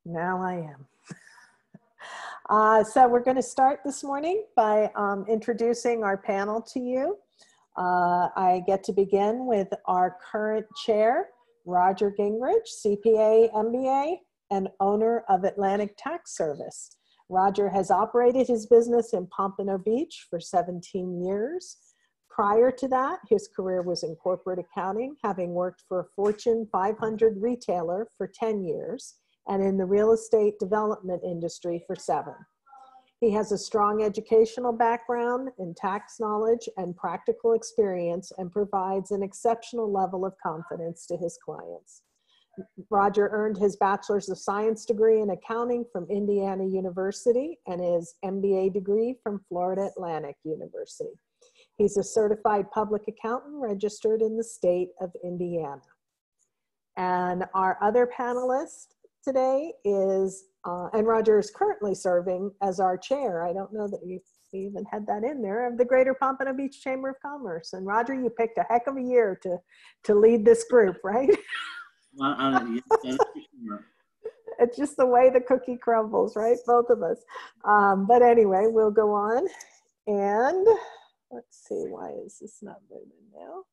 Now I am. So we're going to start this morning by introducing our panel to you. I get to begin with our current chair, Roger Gingrich, CPA, MBA, and owner of Atlantic Tax Service. Roger has operated his business in Pompano Beach for 17 years. Prior to that, his career was in corporate accounting, having worked for a Fortune 500 retailer for 10 years and in the real estate development industry for 7. He has a strong educational background in tax knowledge and practical experience and provides an exceptional level of confidence to his clients. Roger earned his Bachelor's of Science degree in accounting from Indiana University and his MBA degree from Florida Atlantic University. He's a certified public accountant registered in the state of Indiana. And our other panelist today is, and Roger is currently serving as our chair. I don't know that you even had that in there, of the Greater Pompano Beach Chamber of Commerce. And Roger, you picked a heck of a year to lead this group, right? It's just the way the cookie crumbles, right? Both of us. But anyway, we'll go on. And let's see, why is this not moving now?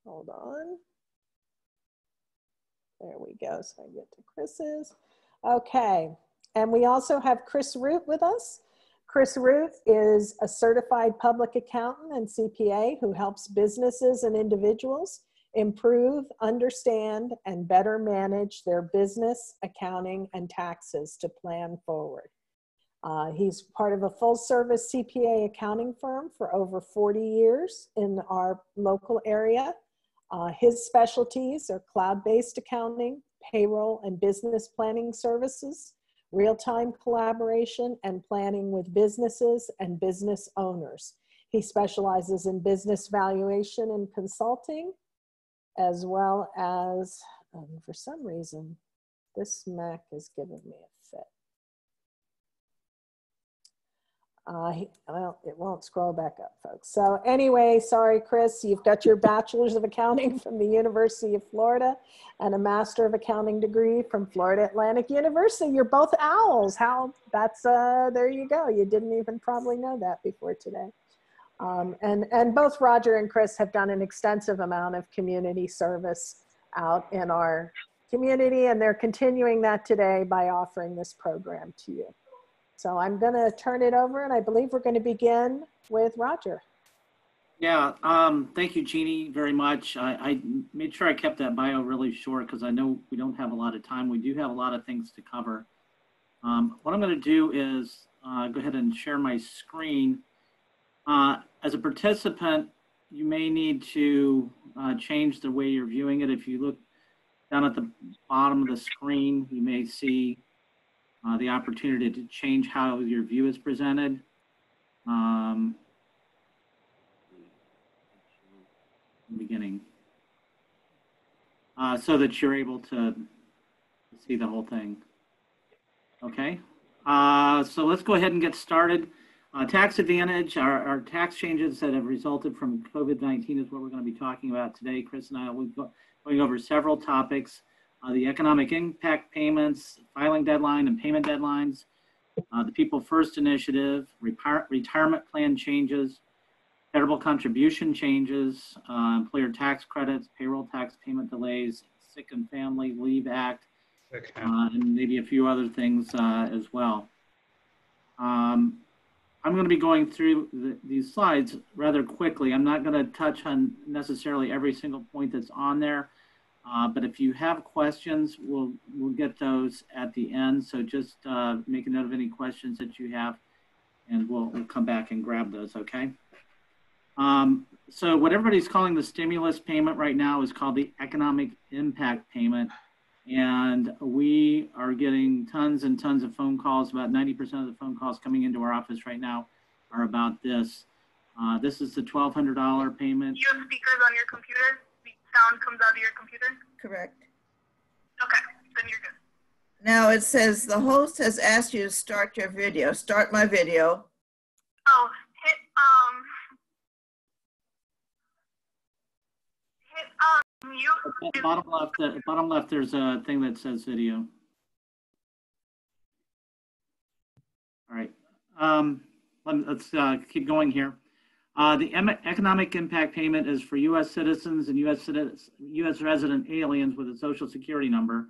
Hold on. There we go, so I get to Chris's. Okay, and we also have Chris Root with us. Chris Root is a certified public accountant and CPA who helps businesses and individuals improve, understand, and better manage their business, accounting, and taxes to plan forward. He's part of a full-service CPA accounting firm for over 40 years in our local area. His specialties are cloud-based accounting, payroll and business planning services, real-time collaboration, and planning with businesses and business owners. He specializes in business valuation and consulting, as well as, for some reason, this Mac is giving me a fit. Well, it won't scroll back up, folks. So anyway, sorry, Chris, you've got your Bachelor's of Accounting from the University of Florida and a Master of Accounting degree from Florida Atlantic University. You're both owls. There you go. You didn't even probably know that before today. And both Roger and Chris have done an extensive amount of community service out in our community, and they're continuing that today by offering this program to you. So I'm going to turn it over, and I believe we're going to begin with Roger. Yeah, thank you, Jeannie, very much. I made sure I kept that bio really short because I know we don't have a lot of time. We do have a lot of things to cover. What I'm going to do is go ahead and share my screen. As a participant, you may need to change the way you're viewing it. If you look down at the bottom of the screen, you may see the opportunity to change how your view is presented. Beginning. So that you're able to see the whole thing. Okay, so let's go ahead and get started. Tax advantage, our tax changes that have resulted from COVID-19 is what we're going to be talking about today. Chris and I will be going over several topics. The economic impact payments, filing deadline and payment deadlines, the People First Initiative, retirement plan changes, federal contribution changes, employer tax credits, payroll tax payment delays, Sick and Family Leave Act, and maybe a few other things as well. I'm going to be going through these slides rather quickly. I'm not going to touch on necessarily every single point that's on there. But if you have questions, we'll get those at the end. So just make a note of any questions that you have, and we'll come back and grab those, okay? So what everybody's calling the stimulus payment right now is called the economic impact payment. And we are getting tons and tons of phone calls. About 90% of the phone calls coming into our office right now are about this. This is the $1,200 payment. Do you have speakers on your computer? Sound comes out of your computer? Correct. Okay, then you're good. Now it says the host has asked you to start your video. Start my video. Oh, hit mute. Bottom left, there's a thing that says video. All right. Let's keep going here. The economic impact payment is for U.S. citizens and U.S. resident aliens with a social security number.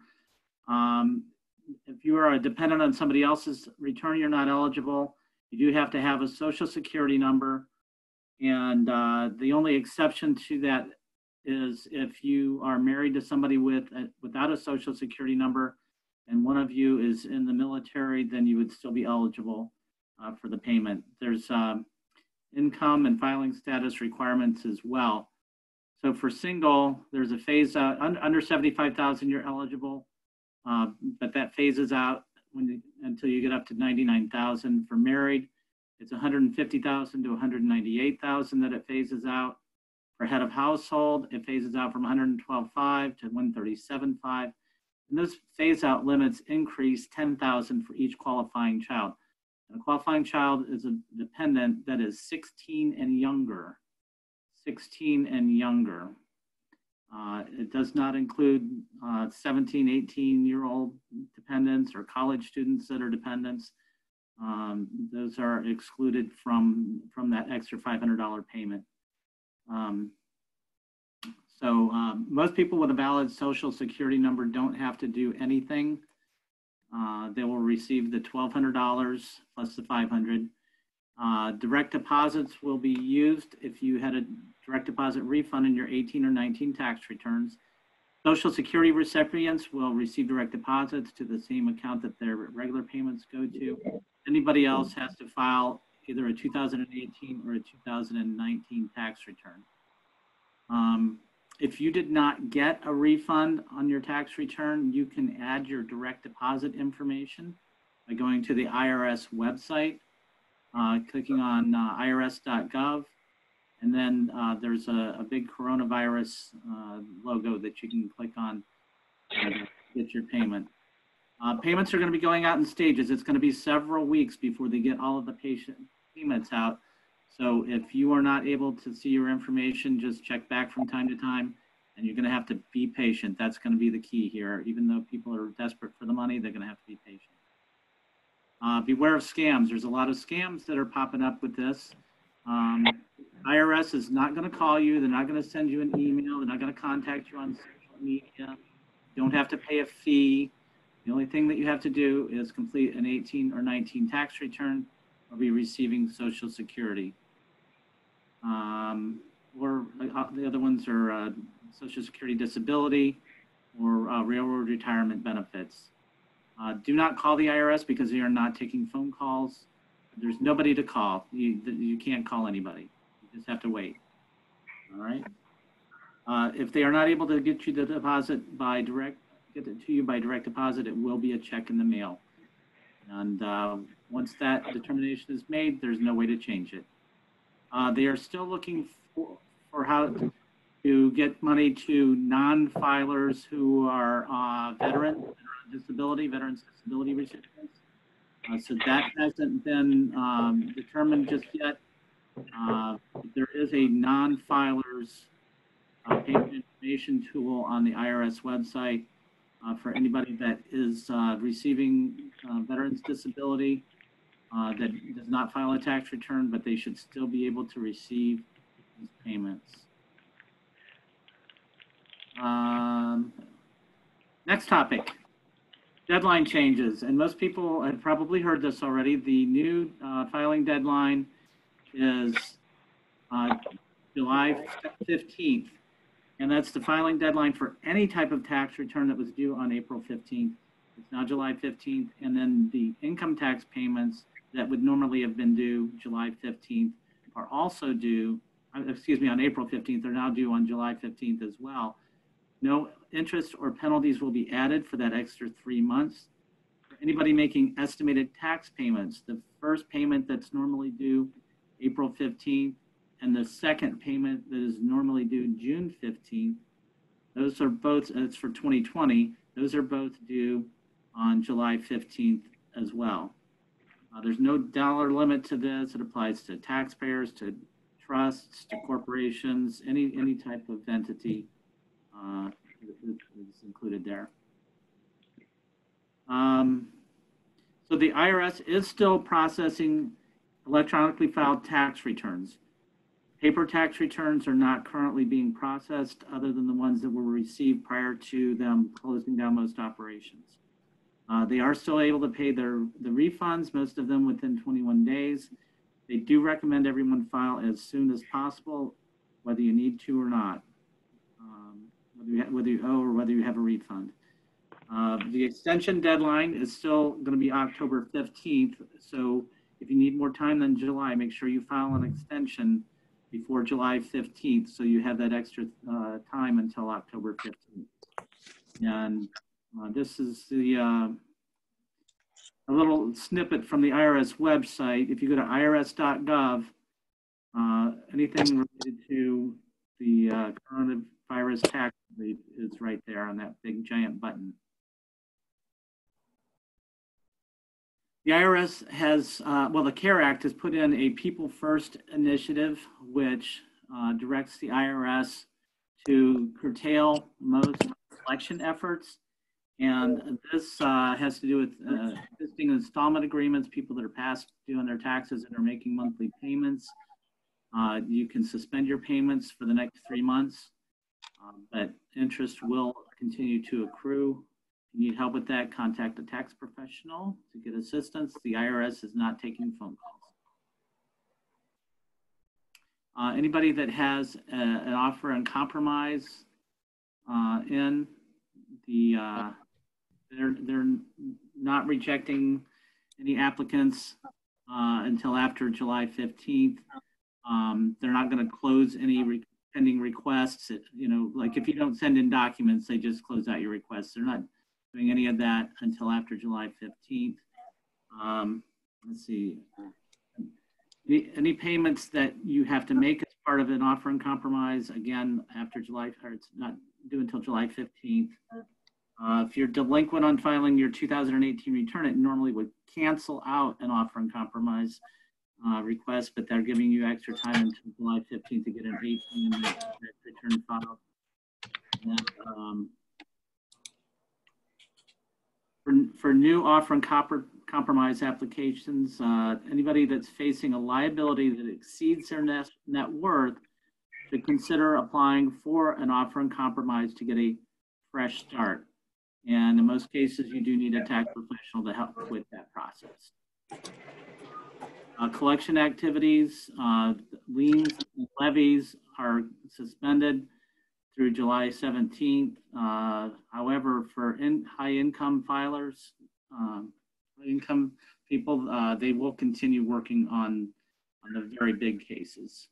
If you are a dependent on somebody else's return, you're not eligible. You do have to have a social security number. And the only exception to that is if you are married to somebody without a social security number and one of you is in the military, then you would still be eligible for the payment. There's income and filing status requirements as well. So for single, there's a phase out. Under 75,000, you're eligible, but that phases out until you get up to 99,000. For married, it's 150,000 to 198,000 that it phases out. For head of household, it phases out from 112.5 to 137.5. And those phase out limits increase 10,000 for each qualifying child. And a qualifying child is a dependent that is 16 and younger. 16 and younger. It does not include 17, 18-year-old dependents or college students that are dependents. Those are excluded from that extra $500 payment. Most people with a valid social security number don't have to do anything. They will receive the $1,200 plus the $500. Direct deposits will be used if you had a direct deposit refund in your 18 or 19 tax returns. Social security recipients will receive direct deposits to the same account that their regular payments go to. Anybody else has to file either a 2018 or a 2019 tax return. If you did not get a refund on your tax return, you can add your direct deposit information by going to the IRS website, clicking on irs.gov, and then there's a big coronavirus logo that you can click on to get your payment. Payments are going to be going out in stages. It's going to be several weeks before they get all of the payments out. So if you are not able to see your information, just check back from time to time, and you're going to have to be patient. That's going to be the key here. Even though people are desperate for the money, they're going to have to be patient. Beware of scams. There's a lot of scams that are popping up with this. IRS is not going to call you. They're not going to send you an email. They're not going to contact you on social media. You don't have to pay a fee. The only thing that you have to do is complete an 18 or 19 tax return or be receiving Social Security. Or the other ones are Social Security disability or railroad retirement benefits. Do not call the IRS because they are not taking phone calls. There's nobody to call. You can't call anybody. You just have to wait. All right. If they are not able to get you the deposit get it to you by direct deposit, it will be a check in the mail. And once that determination is made, there's no way to change it. They are still looking for how to get money to non-filers who are veterans disability recipients. So that hasn't been determined just yet. There is a non-filers payment information tool on the IRS website for anybody that is receiving veterans disability that does not file a tax return, but they should still be able to receive these payments. Next topic, deadline changes. And most people have probably heard this already. The new filing deadline is July 15th. And that's the filing deadline for any type of tax return that was due on April 15th. It's now July 15th. And then the income tax payments that would normally have been due July 15th are also due, on April 15th. They're now due on July 15th as well. No interest or penalties will be added for that extra 3 months. For anybody making estimated tax payments, the first payment that's normally due April 15th and the second payment that is normally due June 15th, those are both, it's for 2020, those are both due on July 15th as well. There's no dollar limit to this. It applies to taxpayers, to trusts, to corporations, any type of entity is included there. So the IRS is still processing electronically filed tax returns. Paper tax returns are not currently being processed other than the ones that were received prior to them closing down most operations. They are still able to pay the refunds, most of them within 21 days. They do recommend everyone file as soon as possible, whether you need to or not, whether you owe or whether you have a refund. The extension deadline is still going to be October 15th. So if you need more time than July, make sure you file an extension before July 15th. So you have that extra time until October 15th. And this is the a little snippet from the IRS website. If you go to irs.gov, anything related to the coronavirus tax rate is right there on that big giant button. The IRS has, well, the CARE Act has put in a People First initiative, which directs the IRS to curtail most collection efforts. And this has to do with existing installment agreements, people that are past due on their taxes and are making monthly payments. You can suspend your payments for the next 3 months, but interest will continue to accrue. If you need help with that, contact a tax professional to get assistance. The IRS is not taking phone calls. Anybody that has an offer and compromise in the, they're not rejecting any applicants until after July 15th. They're not going to close any pending requests. You know, like if you don't send in documents, they just close out your requests. They're not doing any of that until after July 15th. Let's see. Any payments that you have to make as part of an offer and compromise, again, after July, or it's not due until July 15th. If you're delinquent on filing your 2018 return, it normally would cancel out an offer and compromise request, but they're giving you extra time until July 15th to get an 18 return filed. And, for new offer and compromise applications, anybody that's facing a liability that exceeds their net worth should consider applying for an offer and compromise to get a fresh start. And in most cases, you do need a tax professional to help with that process. Collection activities, liens, and levies are suspended through July 17th. However, for high income filers, income people, they will continue working on the very big cases.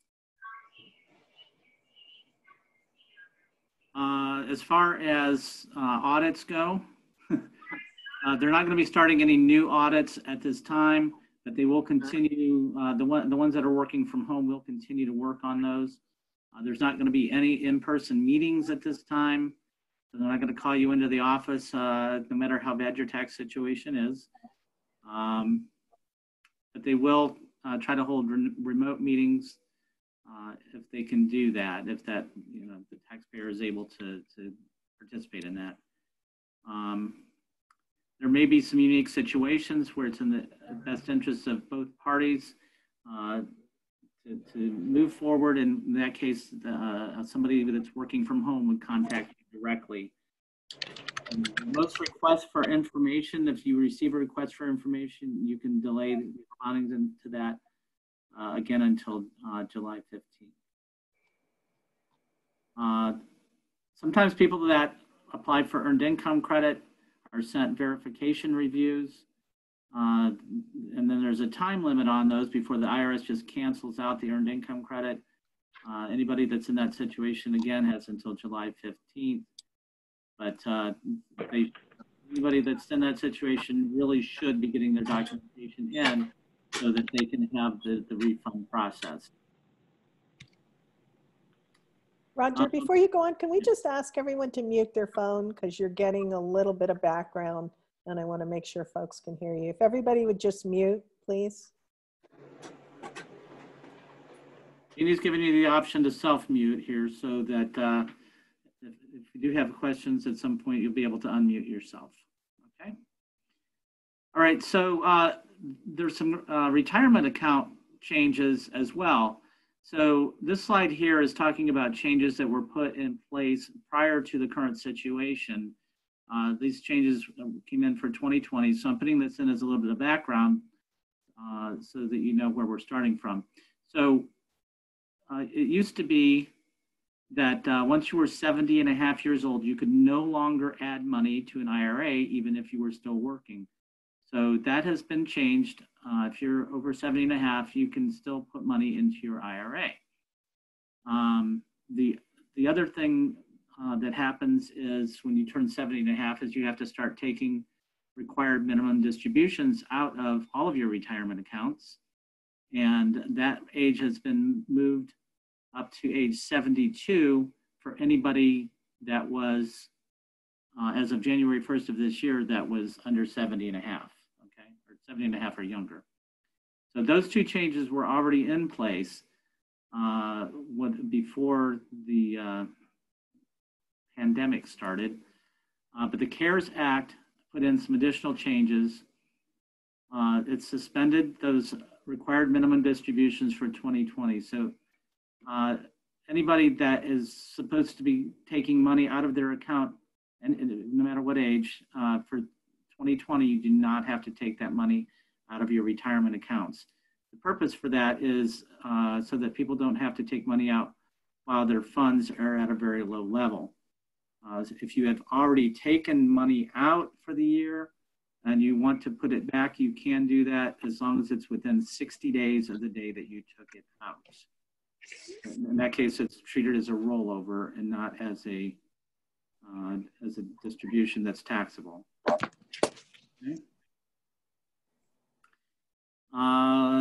As far as audits go, they're not going to be starting any new audits at this time, but they will continue, the ones that are working from home will continue to work on those. There's not going to be any in-person meetings at this time. So they're not going to call you into the office, no matter how bad your tax situation is. But they will try to hold remote meetings if they can do that, if that, you know, the taxpayer is able to participate in that. There may be some unique situations where it's in the best interest of both parties to move forward. And in that case, somebody that's working from home would contact you directly. And most requests for information, if you receive a request for information, you can delay responding to that again until July 15th. Sometimes people that apply for earned income credit are sent verification reviews. And then there's a time limit on those before the IRS just cancels out the earned income credit. Anybody that's in that situation, again, has until July 15th. But anybody that's in that situation really should be getting their documentation in so that they can have the refund processed. Roger, before you go on, can we just ask everyone to mute their phone because you're getting a little bit of background and I want to make sure folks can hear you. If everybody would just mute, please. Jeannie's giving you the option to self-mute here so that if you do have questions at some point, you'll be able to unmute yourself. Okay. All right. So there's some retirement account changes as well. So this slide here is talking about changes that were put in place prior to the current situation. These changes came in for 2020. So I'm putting this in as a little bit of background so that you know where we're starting from. So it used to be that once you were 70 and a half years old, you could no longer add money to an IRA, even if you were still working. So that has been changed. If you're over 70 and a half, you can still put money into your IRA. The other thing that happens is when you turn 70 and a half is you have to start taking required minimum distributions out of all of your retirement accounts. And that age has been moved up to age 72 for anybody that was, as of January 1st of this year, that was under 70 and a half, okay, or 70 and a half or younger. So those two changes were already in place before the pandemic started, but the CARES Act put in some additional changes. It suspended those required minimum distributions for 2020. So anybody that is supposed to be taking money out of their account, and no matter what age, for 2020, you do not have to take that money out of your retirement accounts. The purpose for that is so that people don't have to take money out while their funds are at a very low level. If you have already taken money out for the year and you want to put it back, you can do that as long as it's within 60 days of the day that you took it out. In that case, it's treated as a rollover and not as a distribution that's taxable. Okay.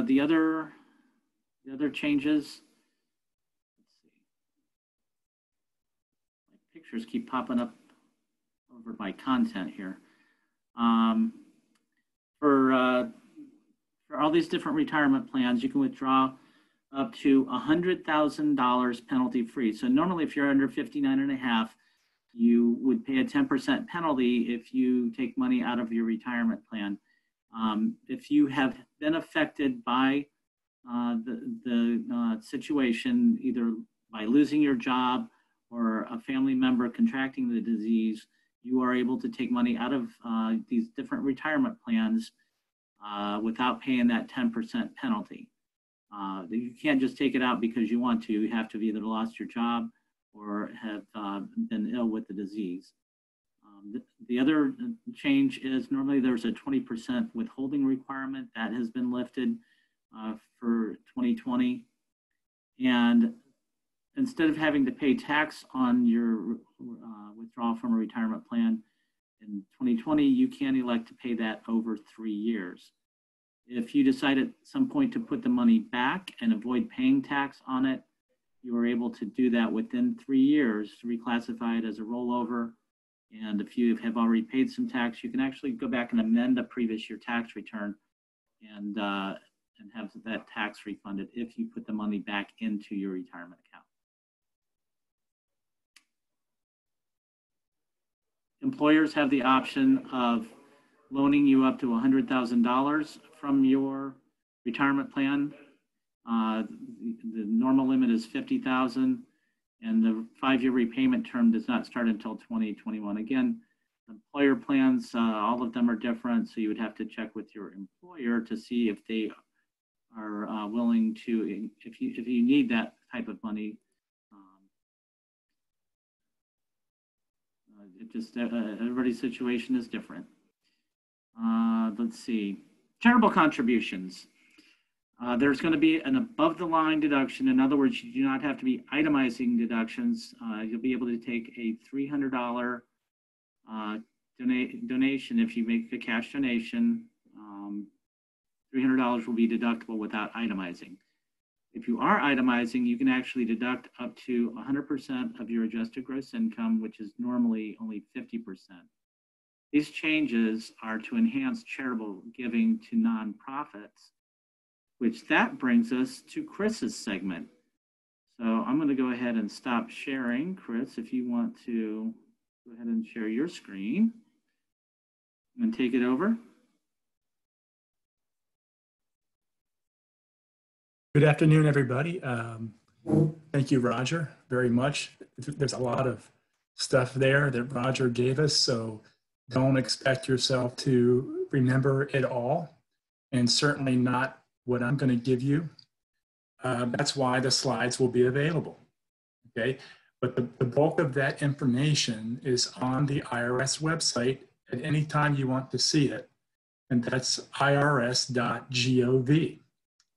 The other changes. Let's see. My pictures keep popping up over my content here. For all these different retirement plans, you can withdraw up to $100,000 penalty free. So normally, if you're under 59 and a half, you would pay a 10% penalty if you take money out of your retirement plan. If you have been affected by the situation, either by losing your job or a family member contracting the disease, you are able to take money out of these different retirement plans without paying that 10% penalty. You can't just take it out because you want to. You have to have either lost your job or have been ill with the disease. The other change is normally there's a 20% withholding requirement that has been lifted for 2020. And instead of having to pay tax on your withdrawal from a retirement plan in 2020, you can elect to pay that over 3 years. If you decide at some point to put the money back and avoid paying tax on it, you are able to do that within 3 years to reclassify it as a rollover. And if you have already paid some tax, you can actually go back and amend the previous year tax return and have that tax refunded if you put the money back into your retirement account. Employers have the option of loaning you up to $100,000 from your retirement plan. The normal limit is $50,000, and the 5-year repayment term does not start until 2021. Again, employer plans, all of them are different, so you would have to check with your employer to see if they are willing to, if you need that type of money. It just, everybody's situation is different. Let's see, charitable contributions. There's going to be an above the line deduction. In other words, you do not have to be itemizing deductions. You'll be able to take a $300 donation if you make a cash donation. $300 will be deductible without itemizing. If you are itemizing, you can actually deduct up to 100% of your adjusted gross income, which is normally only 50%. These changes are to enhance charitable giving to nonprofits, which that brings us to Chris's segment. So I'm going to go ahead and stop sharing. Chris, if you want to go ahead and share your screen and take it over. Good afternoon, everybody. Thank you, Roger, very much. There's a lot of stuff there that Roger gave us, so don't expect yourself to remember it all, and certainly not what I'm going to give you. That's why the slides will be available, okay? But the bulk of that information is on the IRS website at any time you want to see it, and that's irs.gov,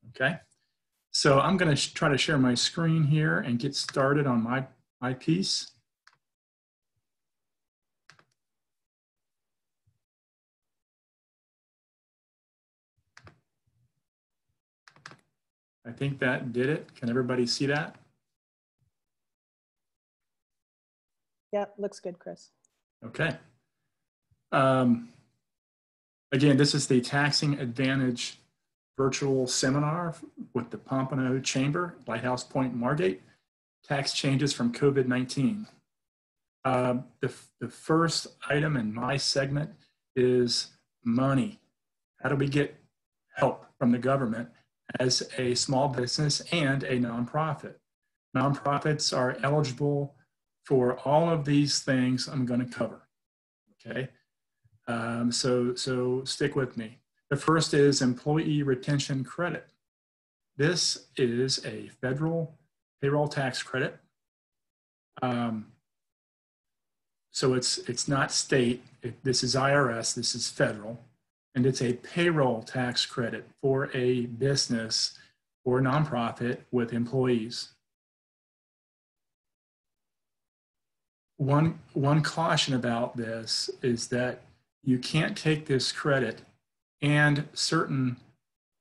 okay? So I'm going to try to share my screen here and get started on my piece. I think that did it. Can everybody see that? Yep, looks good, Chris. Okay. Again, this is the Taxing Advantage virtual seminar with the Pompano Chamber, Lighthouse Point, Margate, tax changes from COVID-19. The first item in my segment is money. How do we get help from the government as a small business and a nonprofit? Nonprofits are eligible for all of these things I'm going to cover, okay? So stick with me. The first is employee retention credit. This is a federal payroll tax credit. So it's not state, this is IRS, this is federal, and it's a payroll tax credit for a business or nonprofit with employees. One caution about this is that you can't take this credit and certain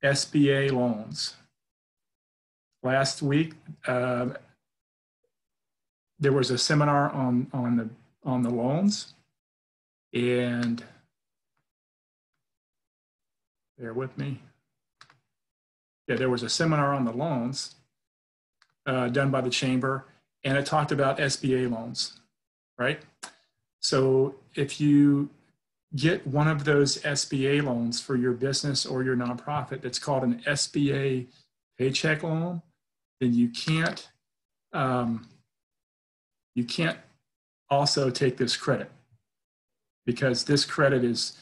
SBA loans. Last week, there was a seminar on the loans, and bear with me. Yeah, there was a seminar on the loans done by the chamber, and it talked about SBA loans, right? So if you get one of those SBA loans for your business or your nonprofit that's called an SBA paycheck loan, then you can't also take this credit, because this credit is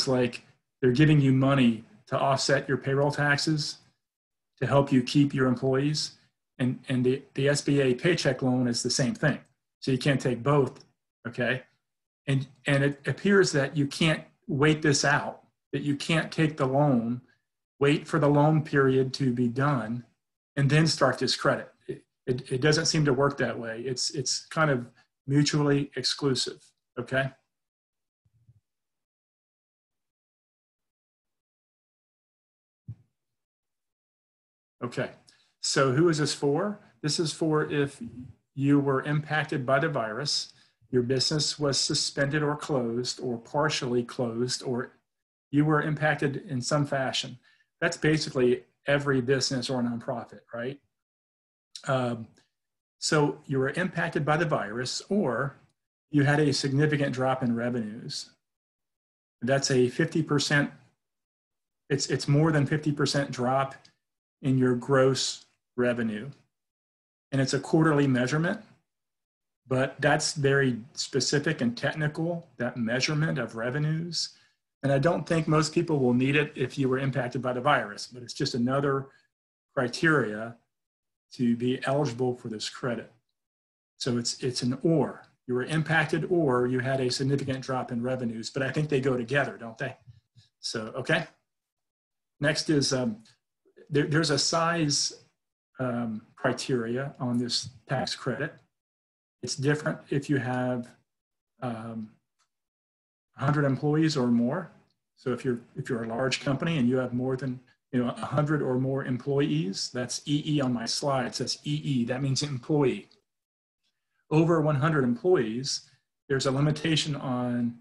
like they're giving you money to offset your payroll taxes to help you keep your employees, and the SBA paycheck loan is the same thing. So you can't take both, okay? And it appears that you can't wait this out, that you can't take the loan, wait for the loan period to be done, and then start this credit. It doesn't seem to work that way. It's kind of mutually exclusive, okay? Okay, so who is this for? This is for if you were impacted by the virus, your business was suspended or closed or partially closed, or you were impacted in some fashion. That's basically every business or nonprofit, right? So you were impacted by the virus, or you had a significant drop in revenues. That's a 50%, it's more than 50% drop in your gross revenue. And it's a quarterly measurement, but that's very specific and technical, that measurement of revenues. And I don't think most people will need it if you were impacted by the virus, but it's just another criteria to be eligible for this credit. So it's an or. You were impacted or you had a significant drop in revenues, but I think they go together, don't they? So, okay. Next is, there's a size criteria on this tax credit. It's different if you have 100 employees or more. So if you're a large company and you have more than 100 or more employees, that's EE on my slide. It says EE, that means employee. Over 100 employees, there's a limitation on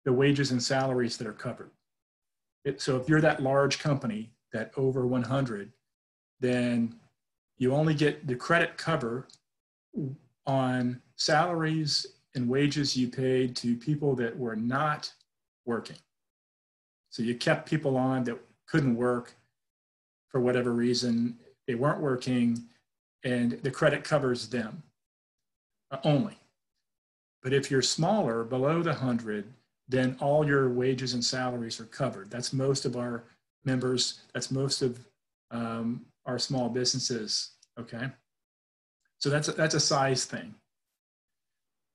the wages and salaries that are covered. So if you're that large company, that over 100, then you only get the credit cover on salaries and wages you paid to people that were not working. So you kept people on that couldn't work for whatever reason, they weren't working, and the credit covers them only. But if you're smaller, below the 100, then all your wages and salaries are covered. That's most of our members, that's most of our small businesses, okay? So that's a size thing.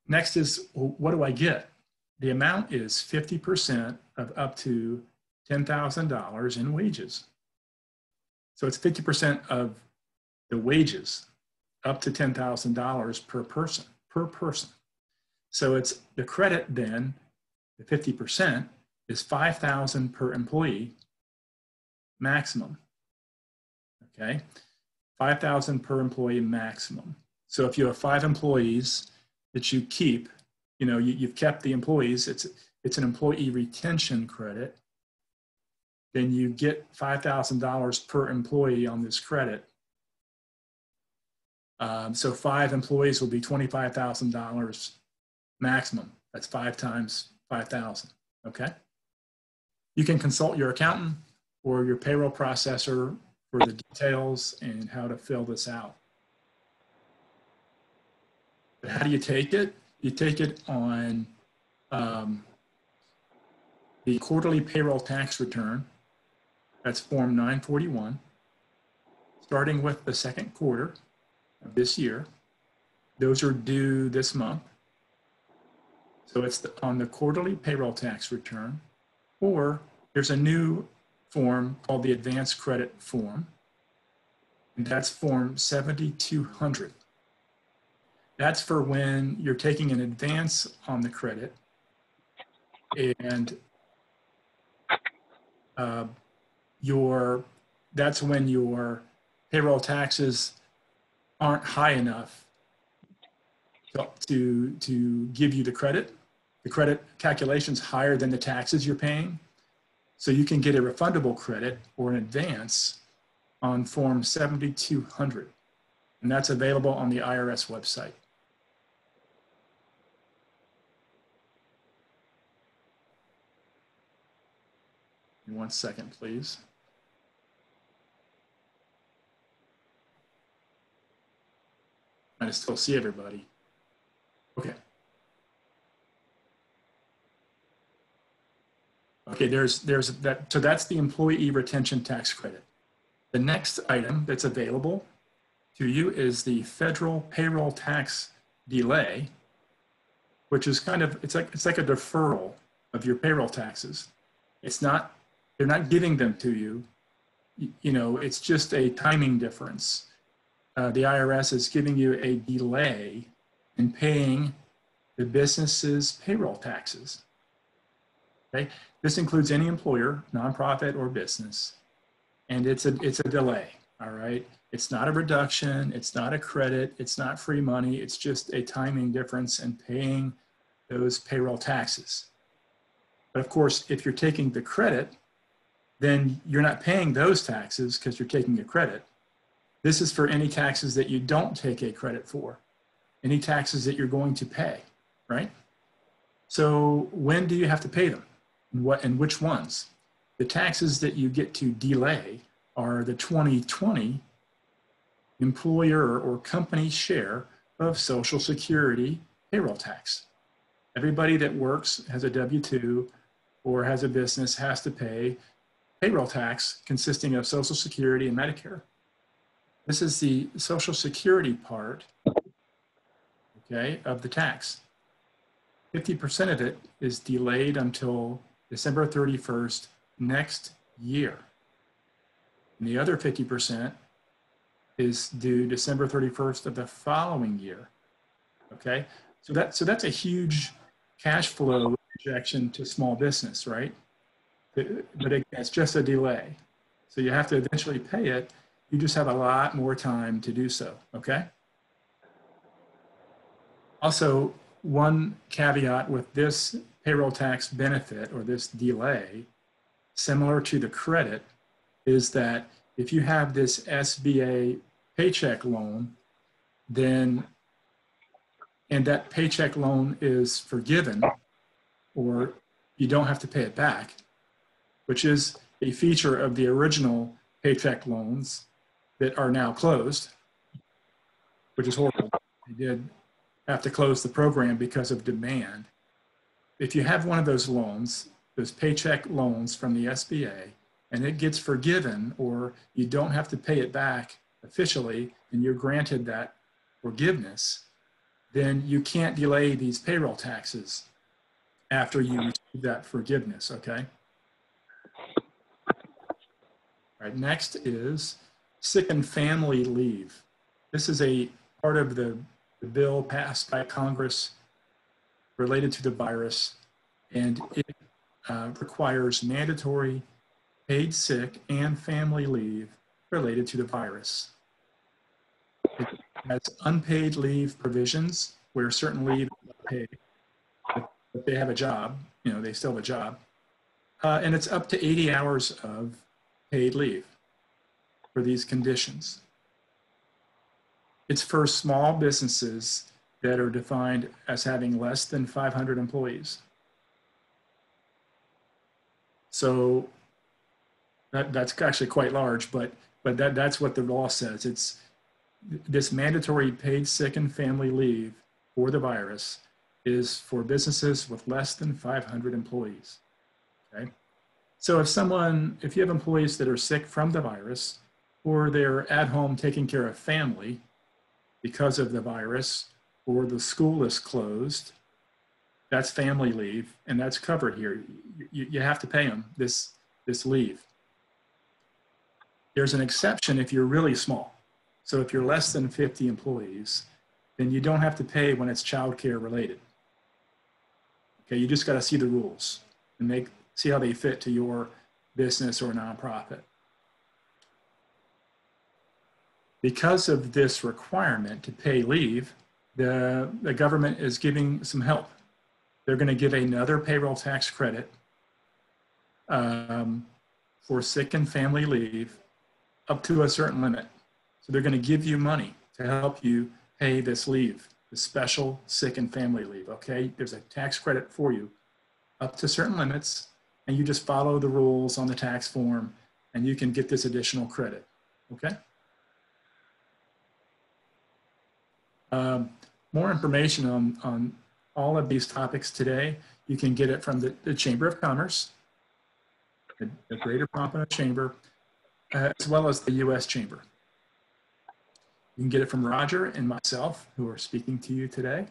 Next is, what do I get? The amount is 50% of up to $10,000 in wages. So it's 50% of the wages up to $10,000 per person. So it's the credit then, the 50% is $5,000 per employee maximum. Okay, $5,000 per employee maximum. So if you have 5 employees that you keep, you know, you've kept the employees, it's an employee retention credit, then you get $5,000 per employee on this credit. So 5 employees will be $25,000 maximum. That's 5 times 5,000, okay? You can consult your accountant or your payroll processor for the details and how to fill this out. But how do you take it? You take it on the quarterly payroll tax return. That's Form 941, starting with the second quarter of this year. Those are due this month. So it's on the quarterly payroll tax return, or there's a new form called the advance credit form, and that's Form 7200. That's for when you're taking an advance on the credit and that's when your payroll taxes aren't high enough to give you the credit. The credit calculation's higher than the taxes you're paying. So you can get a refundable credit or an advance on Form 7200. And that's available on the IRS website. One second, please. I still see everybody. Okay. Okay, there's that. So that's the employee retention tax credit. The next item that's available to you is the federal payroll tax delay, which is kind of, it's like a deferral of your payroll taxes. It's not, they're not giving them to you. You know, it's just a timing difference. The IRS is giving you a delay in paying the business's payroll taxes. Okay, this includes any employer, nonprofit or business, and it's a delay. All right, it's not a reduction, it's not a credit, it's not free money. It's just a timing difference in paying those payroll taxes. But of course, if you're taking the credit, then you're not paying those taxes because you're taking a credit. This is for any taxes that you don't take a credit for, any taxes that you're going to pay, right? So when do you have to pay them? And which ones? The taxes that you get to delay are the 2020 employer or company share of Social Security payroll tax. Everybody that works, has a W-2 or has a business has to pay payroll tax consisting of Social Security and Medicare. This is the Social Security part, okay, of the tax. 50% of it is delayed until December 31st next year. And the other 50% is due December 31st of the following year, okay? So that's a huge cash flow injection to small business, right? But again, it's just a delay. So you have to eventually pay it. You just have a lot more time to do so, okay? Also, one caveat with this payroll tax benefit or this delay, similar to the credit, is that if you have this SBA paycheck loan, then, and that paycheck loan is forgiven, or you don't have to pay it back, which is a feature of the original paycheck loans that are now closed, which is horrible. They did have to close the program because of demand. If you have one of those loans, those paycheck loans from the SBA, and it gets forgiven, or you don't have to pay it back officially, and you're granted that forgiveness, then you can't delay these payroll taxes after you receive that forgiveness, okay? All right, next is sick and family leave. This is a part of the bill passed by Congress related to the virus, and it requires mandatory paid sick and family leave related to the virus. It has unpaid leave provisions where certain leave is not paid, but they have a job, you know, they still have a job. And it's up to 80 hours of paid leave for these conditions. It's for small businesses that are defined as having less than 500 employees. So that's actually quite large, but that's what the law says. It's this mandatory paid sick and family leave for the virus is for businesses with less than 500 employees, okay? So if you have employees that are sick from the virus, or they're at home taking care of family because of the virus, or the school is closed, that's family leave, and that's covered here. You have to pay them this leave. There's an exception if you're really small. So if you're less than 50 employees, then you don't have to pay when it's childcare related. Okay, you just got to see the rules and see how they fit to your business or nonprofit. Because of this requirement to pay leave, the government is giving some help. They're going to give another payroll tax credit for sick and family leave up to a certain limit. So they're going to give you money to help you pay this leave, the special sick and family leave, okay? There's a tax credit for you up to certain limits, and you just follow the rules on the tax form, and you can get this additional credit, okay? More information on all of these topics today, you can get it from the Chamber of Commerce, the Greater Pompano Chamber, as well as the U.S. Chamber. You can get it from Roger and myself, who are speaking to you today,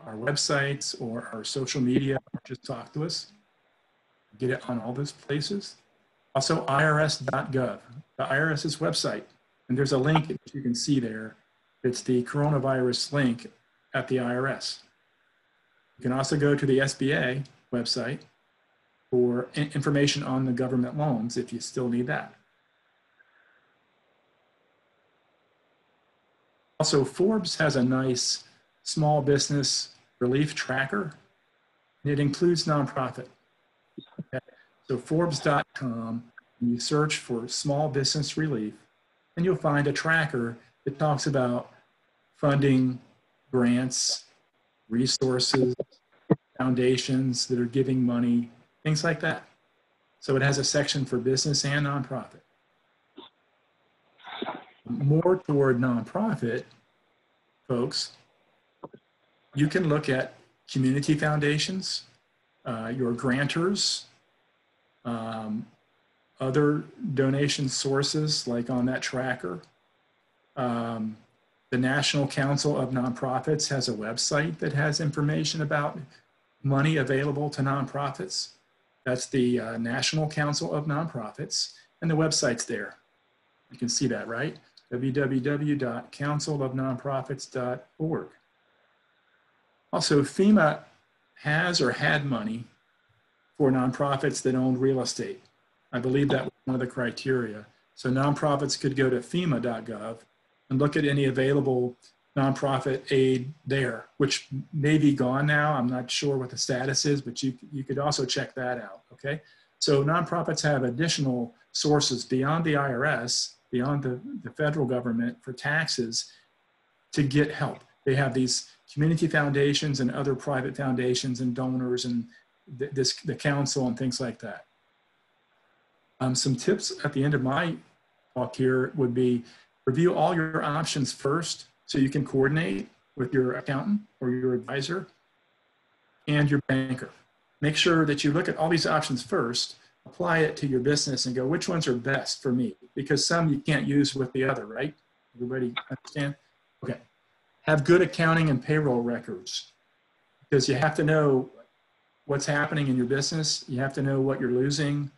our websites or our social media, or just talk to us. Get it on all those places. Also, irs.gov, the IRS's website. And there's a link that you can see there. It's the coronavirus link at the IRS. You can also go to the SBA website for information on the government loans if you still need that. Also, Forbes has a nice small business relief tracker, and it includes nonprofit. Okay? So Forbes.com, and you search for small business relief, and you'll find a tracker that talks about funding, grants, resources, foundations that are giving money, things like that. So it has a section for business and nonprofit. More toward nonprofit folks, you can look at community foundations, your grantors, other donation sources like on that tracker. The National Council of Nonprofits has a website that has information about money available to nonprofits. That's the National Council of Nonprofits, and the website's there. You can see that, right? www.councilofnonprofits.org. Also, FEMA has or had money for nonprofits that own real estate. I believe that was one of the criteria. So nonprofits could go to FEMA.gov and look at any available nonprofit aid there, which may be gone now. I'm not sure what the status is, but you could also check that out, okay? So nonprofits have additional sources beyond the IRS beyond the federal government for taxes to get help. They have these community foundations and other private foundations and donors and the council and things like that. Some tips at the end of my talk here would be review all your options first so you can coordinate with your accountant or your advisor and your banker. Make sure that you look at all these options first, apply it to your business and go, which ones are best for me? Because some you can't use with the other, right? Everybody understand? Okay. Have good accounting and payroll records because you have to know what's happening in your business. You have to know what you're losing,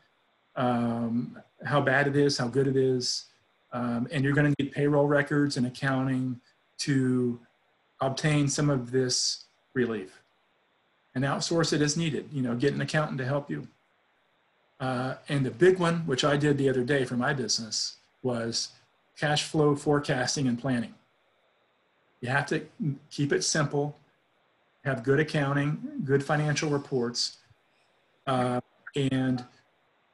how bad it is, how good it is. And you're going to need payroll records and accounting to obtain some of this relief. And outsource it as needed. You know, get an accountant to help you. And the big one, which I did the other day for my business, was cash flow forecasting and planning. You have to keep it simple, have good accounting, good financial reports, and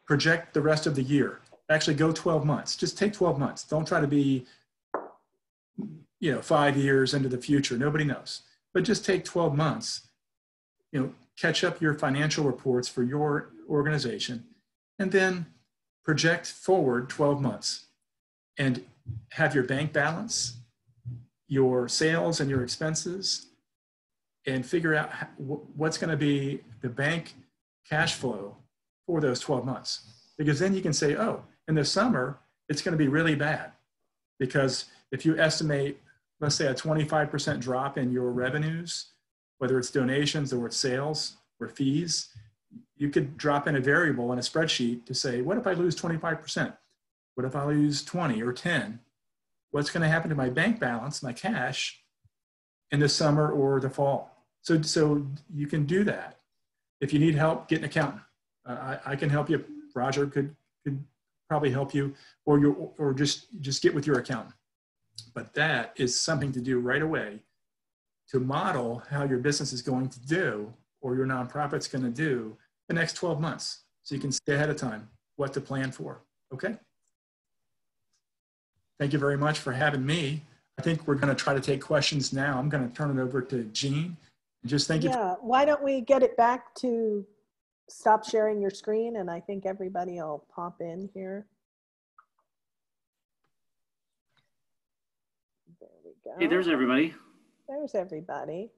project the rest of the year. Actually go 12 months. Just take 12 months. Don't try to be, 5 years into the future. Nobody knows. But just take 12 months. Catch up your financial reports for your organization, and then project forward 12 months and have your bank balance, your sales and your expenses, and figure out what's going to be the bank cash flow for those 12 months. Because then you can say, oh, in the summer, it's going to be really bad. Because if you estimate, let's say a 25% drop in your revenues, whether it's donations or it's sales or fees, you could drop in a variable in a spreadsheet to say, what if I lose 25%? What if I lose 20 or 10? What's going to happen to my bank balance, my cash, in the summer or the fall? So you can do that. If you need help, get an accountant. I can help you. Roger could probably help you, or just get with your accountant. But that is something to do right away to model how your business is going to do, or your nonprofit's going to do the next 12 months. So you can stay ahead of time what to plan for. Okay. Thank you very much for having me. I think we're going to try to take questions now. I'm going to turn it over to Jean. And just thank you. Yeah, why don't we get it back to stop sharing your screen, and I think everybody will pop in here. There we go. Hey, there's everybody. There's everybody.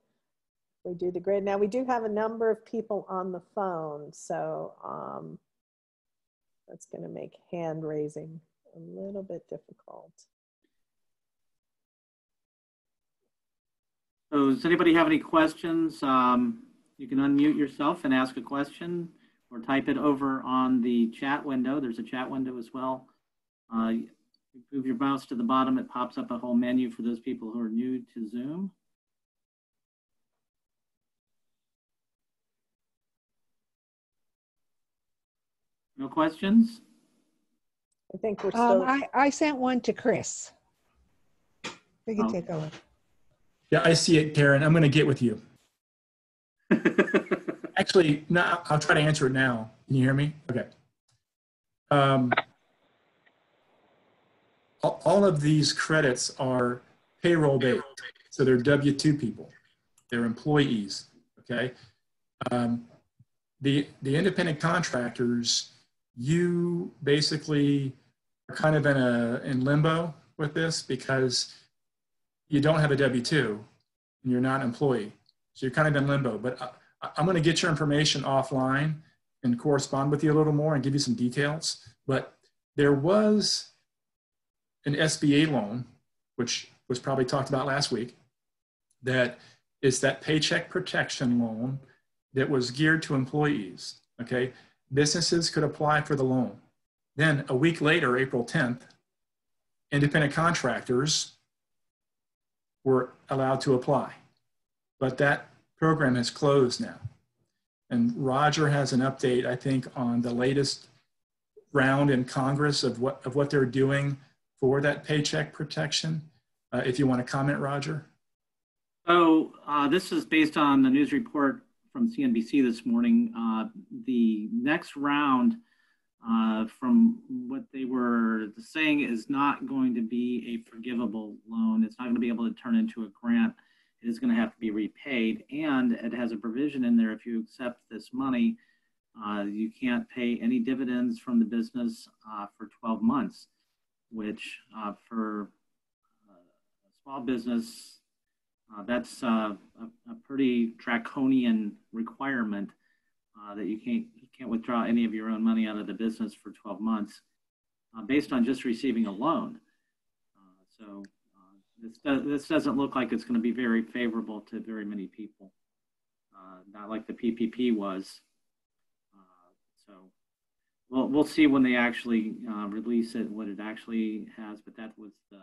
We do the grid. Now we do have a number of people on the phone, so that's going to make hand raising a little bit difficult. So does anybody have any questions? You can unmute yourself and ask a question, or type it over on the chat window. There's a chat window as well. You move your mouse to the bottom, it pops up a whole menu for those people who are new to Zoom. No questions? I think we're still. I sent one to Chris. We can take a look. Yeah, I see it, Karen. I'm going to get with you. Actually, no, I'll try to answer it now. Can you hear me? Okay. All of these credits are payroll based. So they're W-2 people. They're employees, okay? The independent contractors, you basically are kind of in limbo with this because you don't have a W-2 and you're not an employee. So you're kind of in limbo, but I'm going to get your information offline and correspond with you a little more and give you some details. But there was an SBA loan, which was probably talked about last week, that is that paycheck protection loan that was geared to employees, okay? Businesses could apply for the loan. Then a week later, April 10th, independent contractors were allowed to apply. But that program has closed now. And Roger has an update, I think, on the latest round in Congress of what they're doing for that paycheck protection. If you want to comment, Roger. So this is based on the news report from CNBC this morning. The next round from what they were saying, is not going to be a forgivable loan. It's not going to be able to turn into a grant. It is going to have to be repaid. And it has a provision in there, if you accept this money, you can't pay any dividends from the business for 12 months, which for a small business, that's a pretty draconian requirement, that you can't withdraw any of your own money out of the business for 12 months based on just receiving a loan. So this doesn't look like it's going to be very favorable to very many people, not like the PPP was. So we'll see when they actually release it, what it actually has, but that was the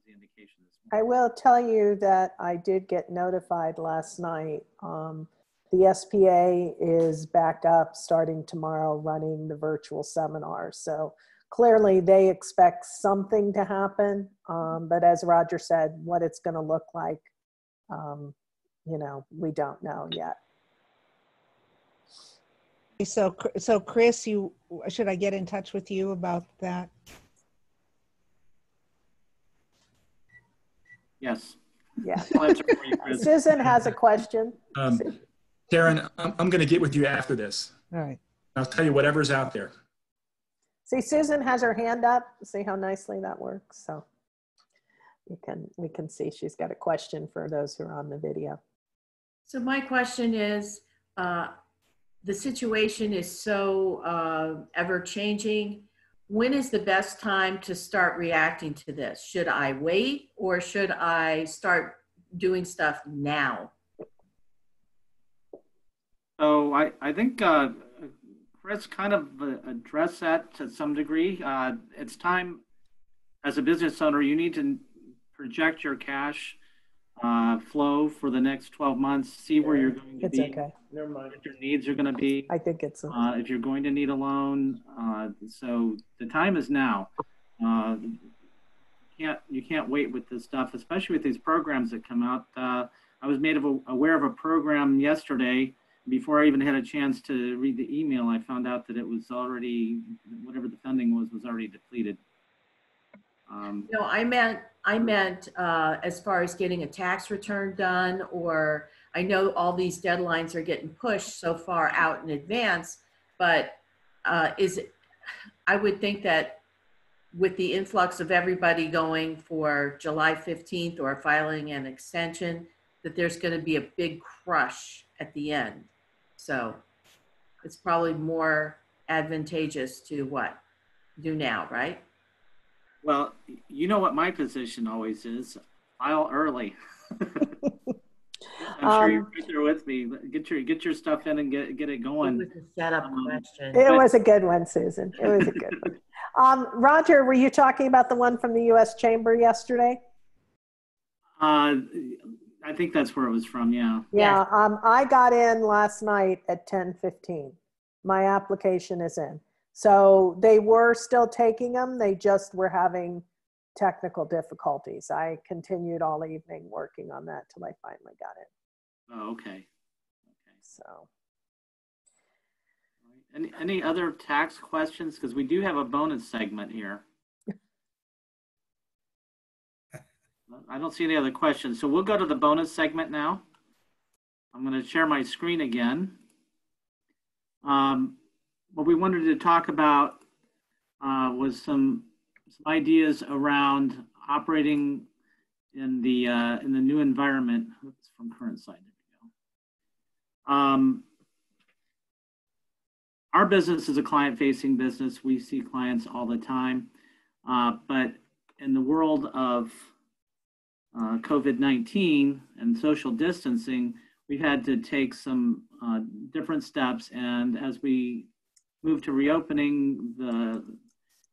indication this morning. I will tell you that I did get notified last night. The SPA is back up starting tomorrow, running the virtual seminar. So clearly they expect something to happen. But as Roger said, what it's going to look like, you know, we don't know yet. So Chris, should I get in touch with you about that? Yes. Yeah. I'll answer for you, Chris. Susan has a question. Karen, I'm going to get with you after this. All right. I'll tell you whatever's out there. See, Susan has her hand up. See how nicely that works. So we can see she's got a question for those who are on the video. So my question is, the situation is so ever changing. When is the best time to start reacting to this? Should I wait or should I start doing stuff now? So I think Chris kind of addressed that to some degree. It's time, as a business owner, you need to project your cash flow for the next 12 months, see where you're going to be. It's okay. Never mind. What your needs are going to be. I think it's if you're going to need a loan. So the time is now. You can't wait with this stuff, especially with these programs that come out. I was made aware of a program yesterday. Before I even had a chance to read the email, I found out that it was already, whatever the funding was already depleted. No, I meant as far as getting a tax return done, or I know all these deadlines are getting pushed so far out in advance, but I would think that with the influx of everybody going for July 15th or filing an extension, that there's going to be a big crush at the end. So it's probably more advantageous to do now, right? Well, you know what my position always is: file early. I'm sure you're right there with me. Get your stuff in and get it going. It was a setup question. It was a good one, Susan. It was a good one. Roger, were you talking about the one from the U.S. Chamber yesterday? I think that's where it was from, yeah. Yeah, I got in last night at 10:15. My application is in. So they were still taking them. They just were having technical difficulties. I continued all evening working on that till I finally got it. Oh, okay. So. Any other tax questions? Because we do have a bonus segment here. I don't see any other questions. So we'll go to the bonus segment now. I'm going to share my screen again. What we wanted to talk about was some ideas around operating in the new environment. Oops, from current slide. There we go. Our business is a client-facing business. We see clients all the time, but in the world of COVID-19 and social distancing, we've had to take some different steps. And as we move to reopening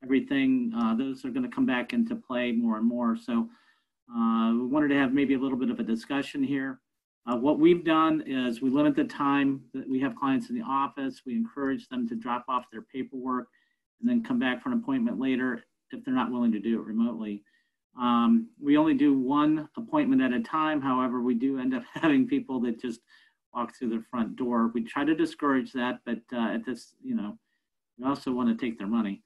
everything, those are going to come back into play more and more. So we wanted to have maybe a little bit of a discussion here. What we've done is we limit the time that we have clients in the office. We encourage them to drop off their paperwork and then come back for an appointment later if they're not willing to do it remotely. We only do one appointment at a time. However, we do end up having people that just walk through the front door. We try to discourage that, but at this, We also want to take their money.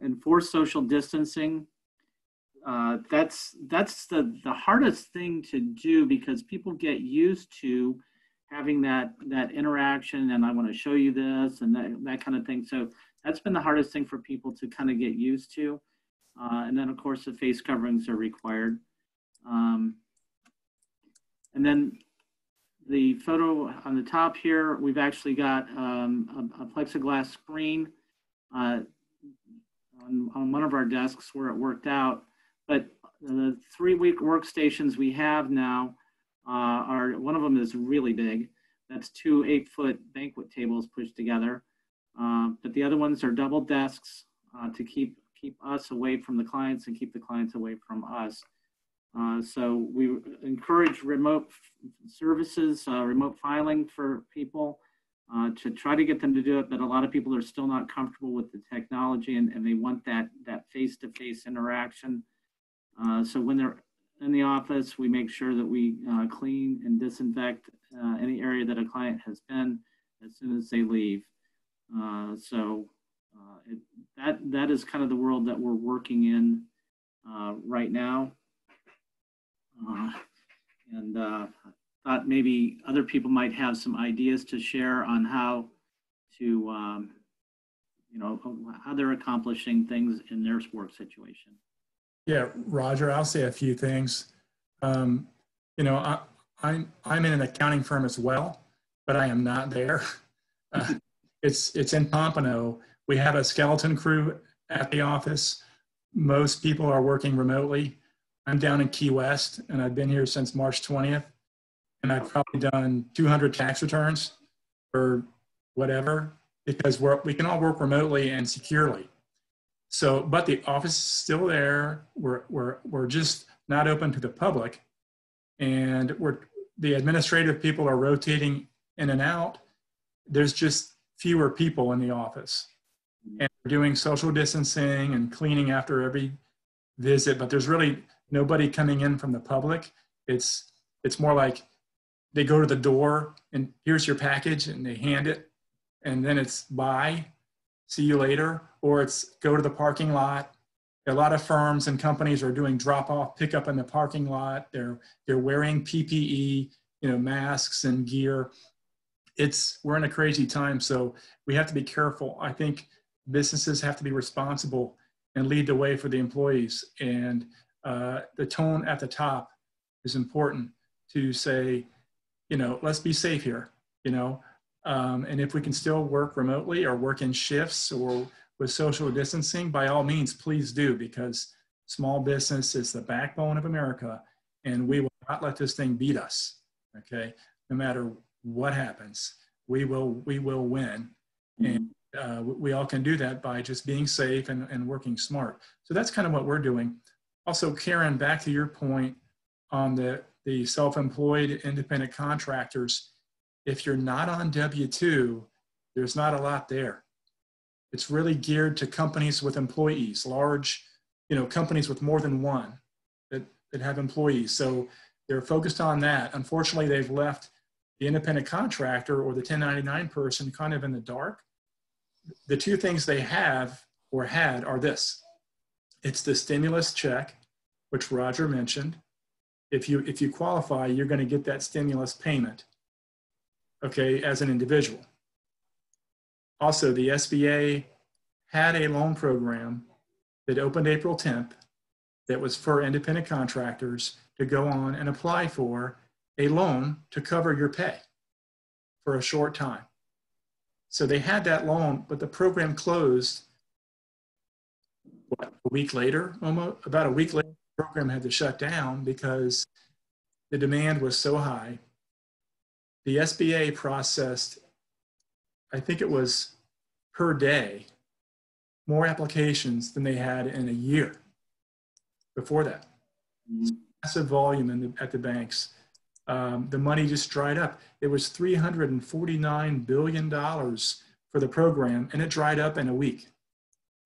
Enforce social distancing. That's the hardest thing to do because people get used to having that interaction, and I want to show you this and that kind of thing. So that's been the hardest thing for people to kind of get used to. And then of course the face coverings are required. And then the photo on the top here, we've actually got a plexiglass screen on one of our desks where it worked out. But the 3-week workstations we have now are, one of them is really big. That's 2 8-foot banquet tables pushed together. But the other ones are double desks to keep us away from the clients and keep the clients away from us. So we encourage remote services, remote filing for people to try to get them to do it, but a lot of people are still not comfortable with the technology and they want that face-to-face interaction. So when they're in the office, we make sure that we clean and disinfect any area that a client has been as soon as they leave. That is kind of the world that we're working in right now. Thought maybe other people might have some ideas to share on how to, how they're accomplishing things in their work situation. Yeah, Roger, I'll say a few things. I'm in an accounting firm as well, but I am not there. It's in Pompano. We have a skeleton crew at the office. Most people are working remotely. I'm down in Key West, and I've been here since March 20th, and I've probably done 200 tax returns or whatever, because we can all work remotely and securely. So, but the office is still there. We're just not open to the public, and the administrative people are rotating in and out. There's just fewer people in the office, and we're doing social distancing and cleaning after every visit, but there's really nobody coming in from the public. It's more like they go to the door and here's your package and they hand it, and then it's bye, see you later, or it's go to the parking lot. A lot of firms and companies are doing drop-off pickup in the parking lot. They're wearing PPE, masks and gear. We're in a crazy time, so we have to be careful. I think businesses have to be responsible and lead the way for the employees. And the tone at the top is important to say, let's be safe here, and if we can still work remotely or work in shifts or with social distancing, by all means, please do, because small business is the backbone of America, and we will not let this thing beat us, okay? No matter what happens, we will win. And we all can do that by just being safe and working smart. So that's kind of what we're doing. Also, Karen, back to your point on the self-employed independent contractors, if you're not on W-2, there's not a lot there. It's really geared to companies with employees, large, companies with more than one that have employees. So they're focused on that. Unfortunately, they've left the independent contractor or the 1099 person kind of in the dark. The two things they have or had are this. It's the stimulus check, which Roger mentioned. If you qualify, you're going to get that stimulus payment, okay, as an individual. Also, the SBA had a loan program that opened April 10th that was for independent contractors to go on and apply for a loan to cover your pay for a short time. So they had that loan, but the program closed a week later, about a week later, the program had to shut down because the demand was so high. The SBA processed, I think it was per day, more applications than they had in a year before that. Massive volume at the banks. The money just dried up. It was $349 billion for the program, and it dried up in a week,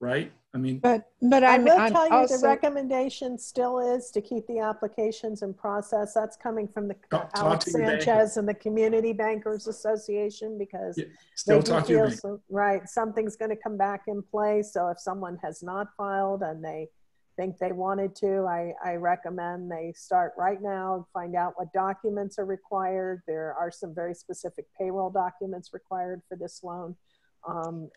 right? I mean, But I will I'm tell you the also, recommendation still is to keep the applications in process. That's coming from the talk Alex to your banker. Sanchez and the Community Bankers Association, because Yeah, they still do talk to your feel banker. so, right, something's going to come back in play. So if someone has not filed and they think they wanted to, I recommend they start right now, find out what documents are required. There are some very specific payroll documents required for this loan.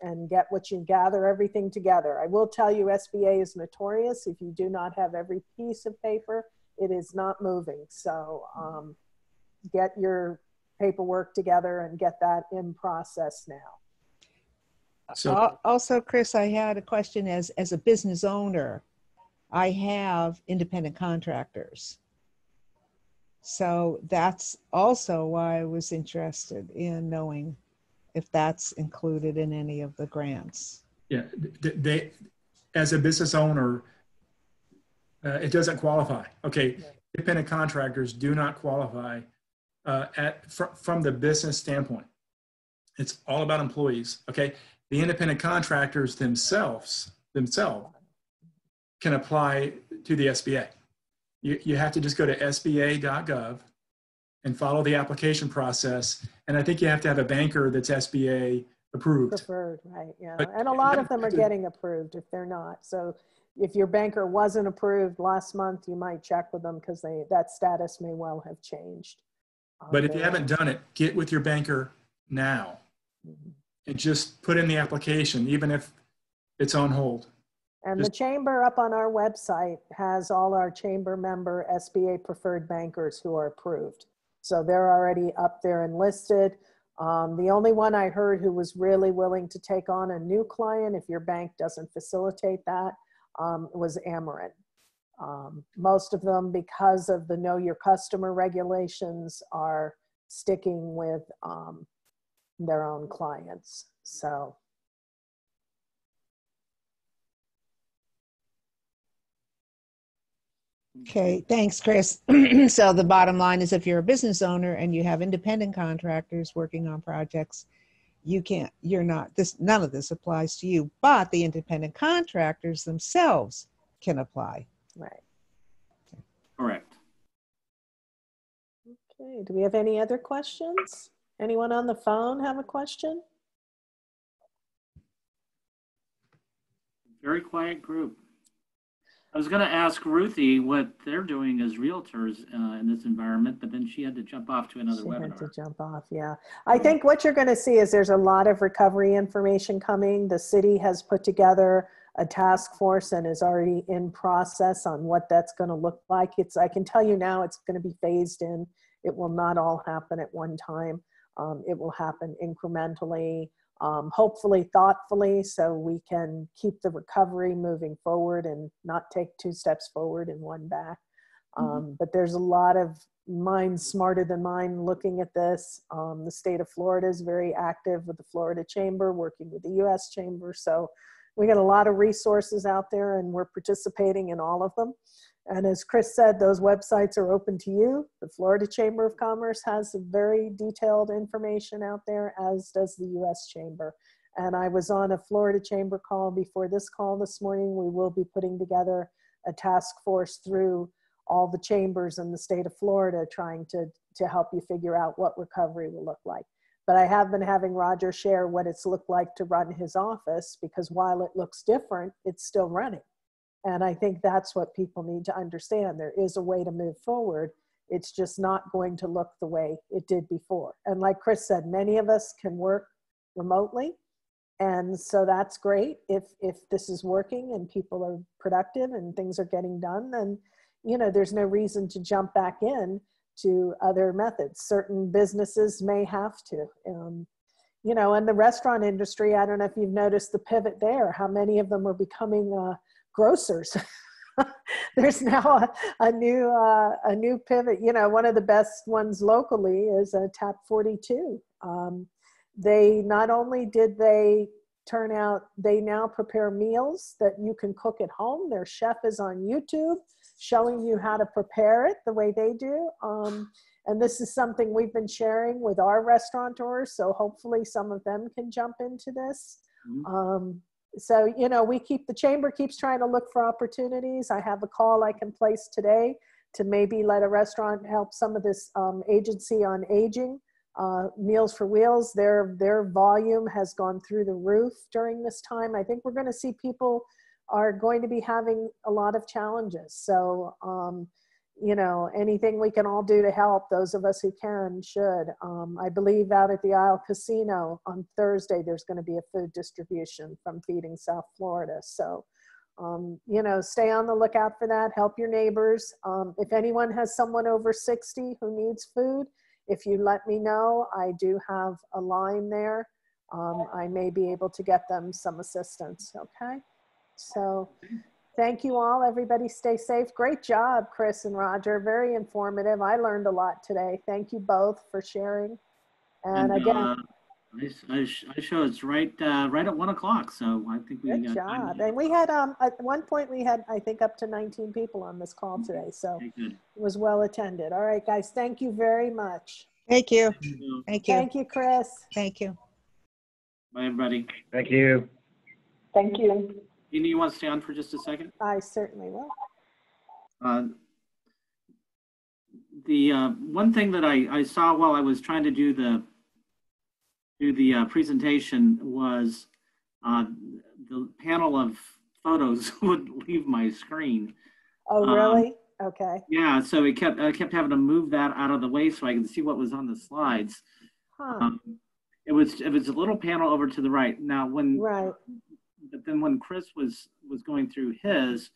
And get what you gather everything together. I will tell you, SBA is notorious. If you do not have every piece of paper, it is not moving. So get your paperwork together and get that in process now. So also, Chris, I had a question as a business owner. I have independent contractors. So that's also why I was interested in knowing if that's included in any of the grants. yeah, they, as a business owner, it doesn't qualify. Okay, independent contractors do not qualify from the business standpoint. It's all about employees. Okay, the independent contractors themselves can apply to the SBA. You have to just go to sba.gov and follow the application process. And I think you have to have a banker that's SBA approved. Preferred, right, yeah. But And a lot of them are getting approved if they're not. So if your banker wasn't approved last month, you might check with them because that status may well have changed. But if you haven't done it, get with your banker now and just put in the application, even if it's on hold. And the chamber up on our website has all our chamber member SBA preferred bankers who are approved. So they're already up there and listed. The only one I heard who was really willing to take on a new client, if your bank doesn't facilitate that, was Amarin. Most of them, because of the know your customer regulations, are sticking with their own clients. So. Okay, thanks, Chris. So the bottom line is if you're a business owner and you have independent contractors working on projects, none of this applies to you, but the independent contractors themselves can apply. Right. Correct. Okay, do we have any other questions? Anyone on the phone have a question? Very quiet group. I was going to ask Ruthie what they're doing as realtors in this environment, but then she had to jump off to another webinar. She had to jump off, yeah. I think what you're going to see is there's a lot of recovery information coming. The city has put together a task force and is already in process on what that's going to look like. I can tell you now it's going to be phased in. It will not all happen at one time. It will happen incrementally. Hopefully thoughtfully, so we can keep the recovery moving forward and not take 2 steps forward and 1 back. But there's a lot of minds smarter than mine looking at this. The state of Florida is very active with the Florida Chamber, working with the US Chamber. So we got a lot of resources out there and we're participating in all of them. And as Chris said, those websites are open to you. The Florida Chamber of Commerce has some very detailed information out there, as does the US Chamber. And I was on a Florida Chamber call before this call this morning. We will be putting together a task force through all the chambers in the state of Florida trying to help you figure out what recovery will look like. But I have been having Roger share what it's looked like to run his office, because while it looks different, it's still running. And I think that's what people need to understand. There is a way to move forward. It's just not going to look the way it did before. And like Chris said, many of us can work remotely. And so that's great. If this is working and people are productive and things are getting done, then, there's no reason to jump back in to other methods. Certain businesses may have to. And the restaurant industry, I don't know if you've noticed the pivot there, how many of them are becoming grocers. There's now a new pivot. One of the best ones locally is Tap 42. They not only did they turn out, they now prepare meals that you can cook at home. Their chef is on YouTube showing you how to prepare it the way they do. And this is something we've been sharing with our restaurateurs. So hopefully some of them can jump into this. So, you know, the chamber keeps trying to look for opportunities. I have a call I can place today to maybe let a restaurant help some of this agency on aging, Meals for Wheels. Their volume has gone through the roof during this time. I think we're going to see people are going to be having a lot of challenges. So, you know, anything we can all do to help, those of us who can should. I believe out at the Isle Casino on Thursday, there's going to be a food distribution from Feeding South Florida. So, you know, stay on the lookout for that. Help your neighbors. If anyone has someone over 60 who needs food, if you let me know, I do have a line there. I may be able to get them some assistance, okay? So thank you all. Everybody stay safe. Great job, Chris and Roger. Very informative. I learned a lot today. Thank you both for sharing. And again, I show it's right at 1 o'clock. So I think we good got job. time. And we had, at one point we had, I think, up to 19 people on this call today. So Okay, good. it was well attended. All right, guys. Thank you very much. Thank you. Thank you. Thank you. Thank you, Chris. Thank you. Bye, everybody. Thank you. Thank you. Ina, you want to stay on for just a second? I certainly will. The one thing that I saw while I was trying to do the presentation was the panel of photos would leave my screen. Oh, really? Okay. Yeah, so I kept having to move that out of the way so I could see what was on the slides. Huh. It was a little panel over to the right. Now Right. but then when Chris was going through his,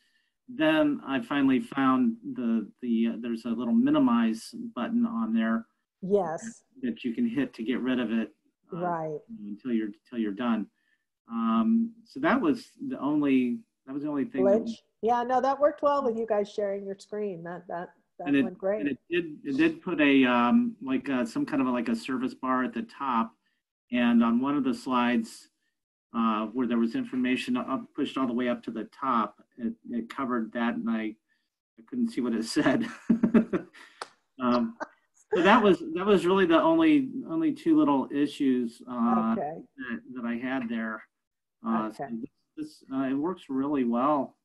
then I finally found there's a little minimize button on there. Yes. That you can hit to get rid of it. Right. Until you're done. So that was the only thing. Glitch. Yeah, no, that worked well with you guys sharing your screen. That went great. And it did put a some kind of like a service bar at the top, and on one of the slides where there was information pushed all the way up to the top, it covered that, and I couldn't see what it said. So that was really the only two little issues Okay. that I had there. Okay. So it works really well.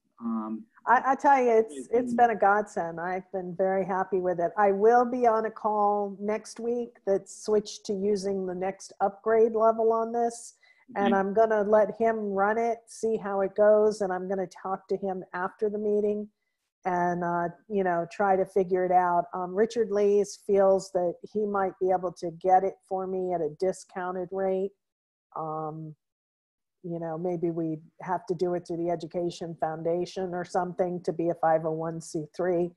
I tell you, it's been a godsend. I've been very happy with it. I will be on a call next week that's switched to using the next upgrade level on this. And I'm going to let him run it, see how it goes. And I'm going to talk to him after the meeting and, you know, try to figure it out. Richard Lees feels that he might be able to get it for me at a discounted rate. You know, maybe we have to do it through the Education Foundation or something to be a 501c3.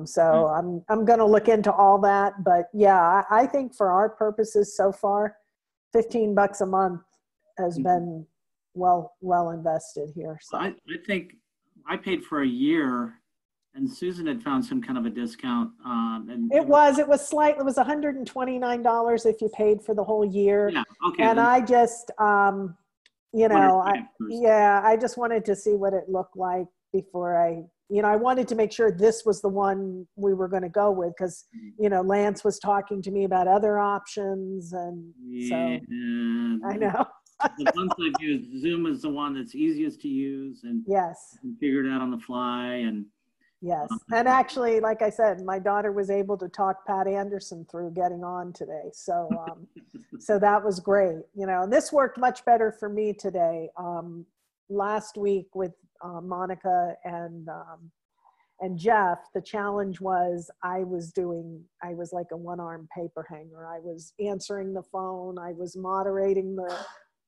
So I'm going to look into all that. But yeah, I think for our purposes so far, $15 a month has been well invested here. So I think I paid for a year, and Susan had found some kind of a discount. And it was $129 if you paid for the whole year. Yeah, okay. And I just, you know, I just wanted to see what it looked like before I wanted to make sure this was the one we were going to go with because, you know, Lance was talking to me about other options. And so I know. The ones I've used, Zoom is the one that's easiest to use and yes, you can figure it out on the fly. And yes. And actually, like I said, my daughter was able to talk Pat Anderson through getting on today. So, so that was great. You know, and this worked much better for me today. Last week with Monica and Jeff, the challenge was I was like a one-armed paper hanger. I was answering the phone. I was moderating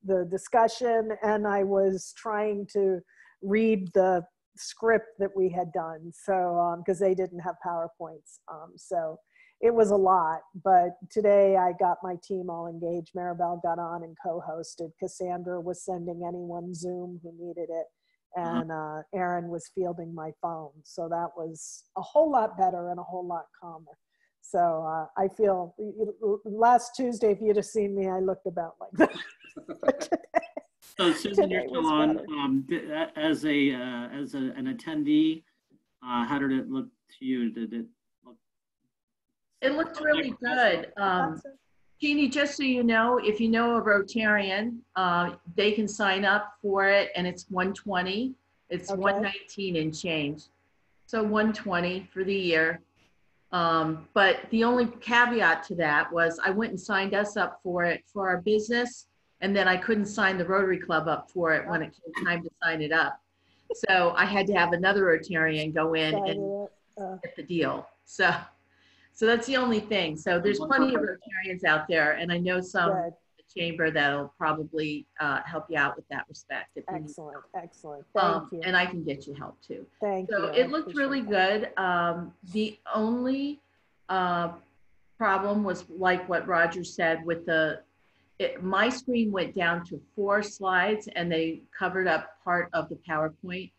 the discussion, and I was trying to read the script that we had done. So, because they didn't have PowerPoints. So it was a lot, but today I got my team all engaged. Maribel got on and co-hosted. Cassandra was sending anyone Zoom who needed it. And Aaron was fielding my phone. So that was a whole lot better and a whole lot calmer. So I feel last Tuesday, if you'd have seen me, I looked about like that. So Susan, you're still on as an attendee. How did it look to you? Did it look? It looked really good. Jeannie, just so you know, if you know a Rotarian, they can sign up for it, and it's 120. It's Okay. 119 and change. So 120 for the year. But the only caveat to that was I went and signed us up for it for our business, and then I couldn't sign the Rotary Club up for it when it came time to sign it up. So I had to have another Rotarian go in and get the deal. So that's the only thing. So there's plenty of Rotarians out there, and I know some in the chamber that'll probably help you out with that respect. If you Excellent, need excellent. Thank you. And I can get you help too. Thank you. So it looked really good. The only problem was like what Roger said with my screen went down to 4 slides and they covered up part of the PowerPoint.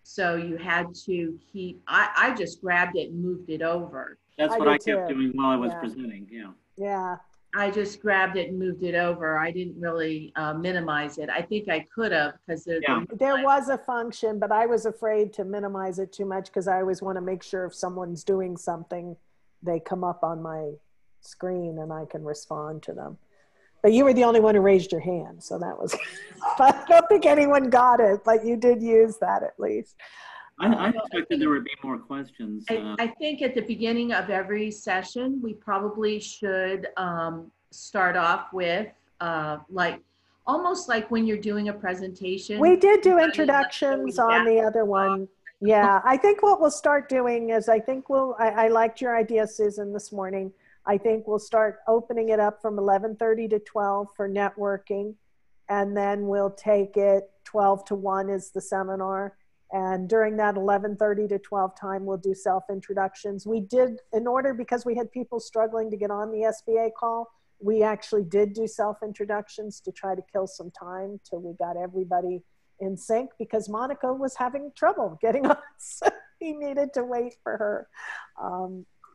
So you had to keep, I just grabbed it and moved it over. That's what I kept doing while I was presenting, yeah. Yeah. I just grabbed it and moved it over. I didn't really minimize it. I think I could have because there was a function, but I was afraid to minimize it too much because I always want to make sure if someone's doing something, they come up on my screen and I can respond to them. But you were the only one who raised your hand, so that was, but I don't think anyone got it, but you did use that at least. I expected there would be more questions. I think at the beginning of every session, we probably should start off with almost like when you're doing a presentation. We did do introductions on the other one. Yeah, I think what we'll start doing is I liked your idea, Susan, this morning. I think we'll start opening it up from 11:30 to 12 for networking. And then we'll take it 12 to 1 is the seminar. And during that 11:30 to 12 time, we'll do self-introductions. We did, because we had people struggling to get on the SBA call, we actually did do self-introductions to try to kill some time till we got everybody in sync because Monica was having trouble getting on. So he needed to wait for her.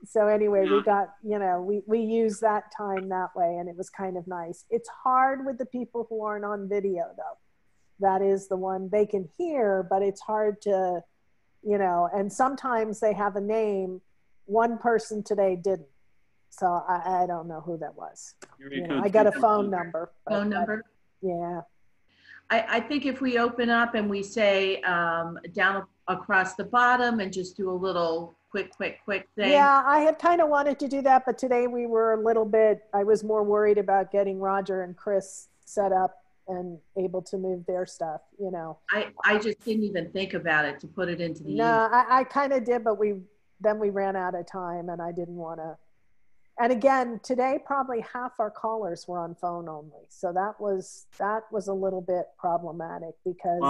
So anyway, we got, we used that time that way and it was kind of nice. It's hard with the people who aren't on video though. That is the one they can hear, but it's hard to, and sometimes they have a name. One person today didn't. So I don't know who that was. I got a phone number. Phone number? Yeah. I think if we open up and we say down across the bottom and just do a little quick thing. Yeah, I had kind of wanted to do that, but today we were I was more worried about getting Roger and Chris set up and able to move their stuff, I just didn't even think about it to put it into the email. I kind of did, but then we ran out of time and I didn't want to. And again, today probably half our callers were on phone only. So that was a little bit problematic because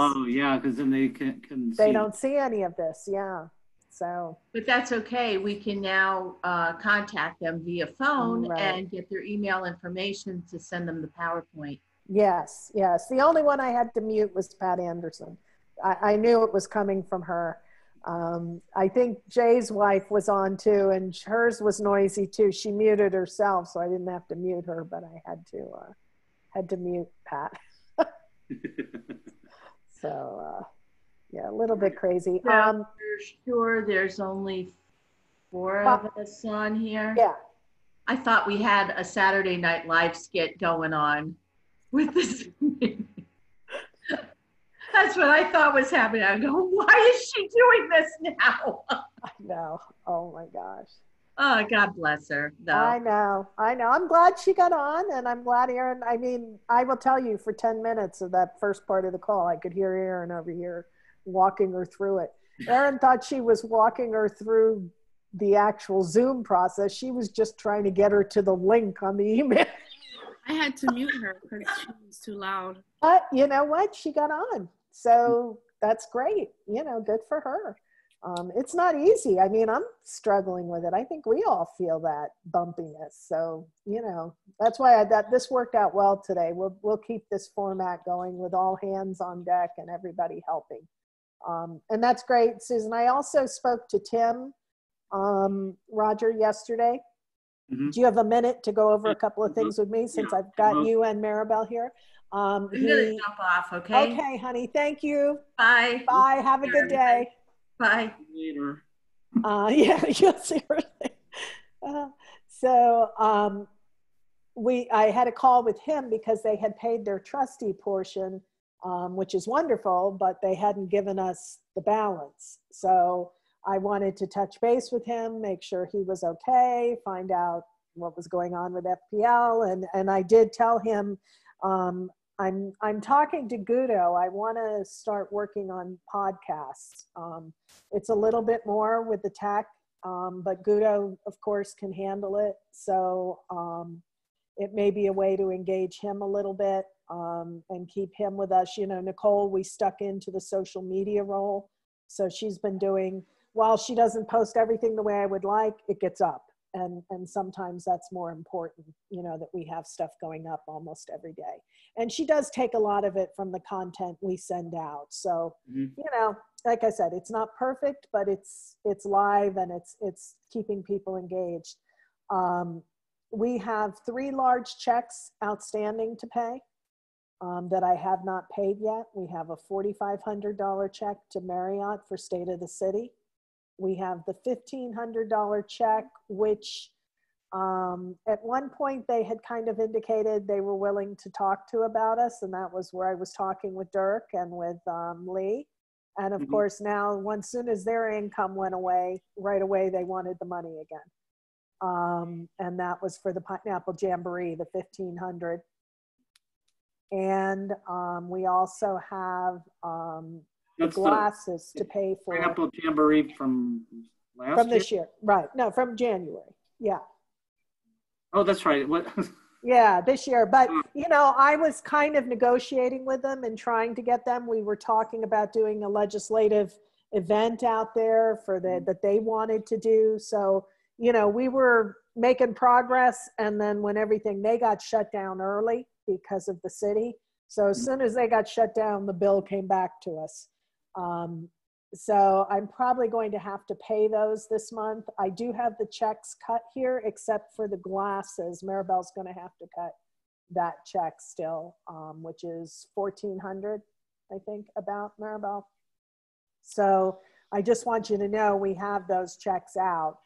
because then they they don't see any of this. Yeah. So, but that's okay. We can now contact them via phone and get their email information to send them the PowerPoint. Yes. The only one I had to mute was Pat Anderson. I knew it was coming from her. I think Jay's wife was on too, and hers was noisy too. She muted herself, so I didn't have to mute her, but I had to mute Pat. So, yeah, a little bit crazy. So you're sure there's only 4 of us on here? Yeah. I thought we had a Saturday Night Live skit going on with this. That's what I thought was happening. I go, why is she doing this now? I know. Oh my gosh. Oh, God bless her. No. I know. I'm glad she got on, and I'm glad Erin, I will tell you, for 10 minutes of that first part of the call, I could hear Erin over here walking her through it. Erin thought she was walking her through the actual Zoom process. She was just trying to get her to the link on the email. I had to mute her because she was too loud. But you know what? She got on. So that's great. Good for her. It's not easy. I'm struggling with it. I think we all feel that bumpiness. So, that's why this worked out well today. We'll keep this format going with all hands on deck and everybody helping. And that's great, Susan. I also spoke to Tim, Roger, yesterday. Mm-hmm. Do you have a minute to go over a couple of things with me since I've got you and Maribel here? I'm gonna jump off, okay? Okay, honey. Thank you. Bye. Bye. Have a good day. Bye. Later. Yeah, you'll see her. I had a call with him because they had paid their trustee portion, which is wonderful, but they hadn't given us the balance. So I wanted to touch base with him, make sure he was okay, find out what was going on with FPL. And I did tell him, I'm talking to Guido. I want to start working on podcasts. It's a little bit more with the tech, but Guido, of course, can handle it. So it may be a way to engage him a little bit and keep him with us. You know, Nicole, we stuck into the social media role. So she's been doing, while she doesn't post everything the way I would like, it gets up. And sometimes that's more important, you know, that we have stuff going up almost every day. And she does take a lot of it from the content we send out. So, you know, like I said, it's not perfect, but it's live and it's keeping people engaged. We have 3 large checks outstanding to pay that I have not paid yet. We have a $4,500 check to Marriott for State of the City. We have the $1,500 check, which at one point they had kind of indicated they were willing to talk to about us. And that was where I was talking with Dirk and with Lee. And of course now, as soon as their income went away, right away they wanted the money again. And that was for the Pineapple Jamboree, the $1,500. And we also have the glasses to pay for. Pineapple Jamboree from last year? From this year, right. No, from January, yeah. Oh, that's right. What? Yeah, this year. But, you know, I was kind of negotiating with them and trying to get them. We were talking about doing a legislative event out there for that they wanted to do. So, you know, we were making progress. And then when they got shut down early because of the city. So as soon as they got shut down, the bill came back to us. So I'm probably going to have to pay those this month. I do have the checks cut here, except for the glasses. Maribel's going to have to cut that check still, which is $1,400, I think, about, Maribel. So I just want you to know we have those checks out.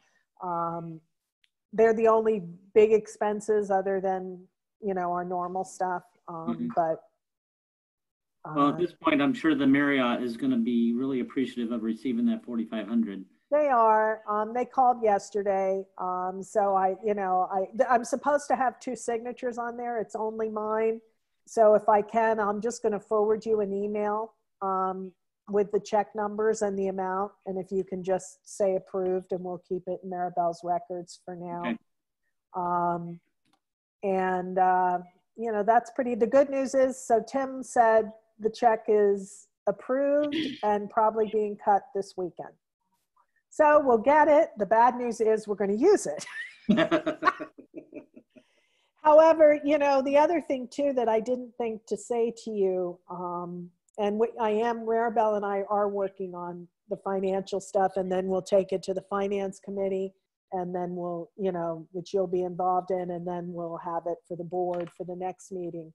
They're the only big expenses other than, you know, our normal stuff. But well, at this point, I'm sure the Marriott is going to be really appreciative of receiving that $4,500. They are. They called yesterday. So I'm supposed to have 2 signatures on there. It's only mine. So if I can, I'm just going to forward you an email with the check numbers and the amount. And if you can just say approved, and we'll keep it in Maribel's records for now. Okay. You know, that's the good news is, so Tim said the check is approved and probably being cut this weekend. So we'll get it. The bad news is we're going to use it. However, you know, the other thing too that I didn't think to say to you, Maribel and I are working on the financial stuff, and then we'll take it to the finance committee, and then we'll, you know, which you'll be involved in, and then we'll have it for the board for the next meeting.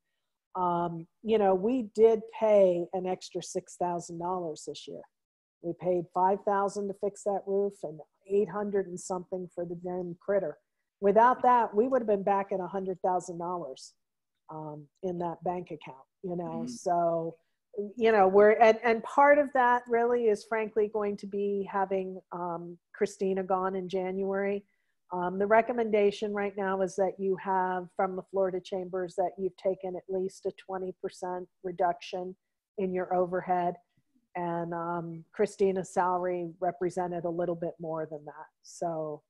You know, we did pay an extra $6,000 this year. We paid $5,000 to fix that roof and $800 and something for the damn critter. Without that, we would have been back at $100,000 in that bank account, you know. So, you know, and part of that really is frankly going to be having Christina gone in January. The recommendation right now is that you have from the Florida Chambers that you've taken at least a 20% reduction in your overhead. And Christina's salary represented a little bit more than that. So,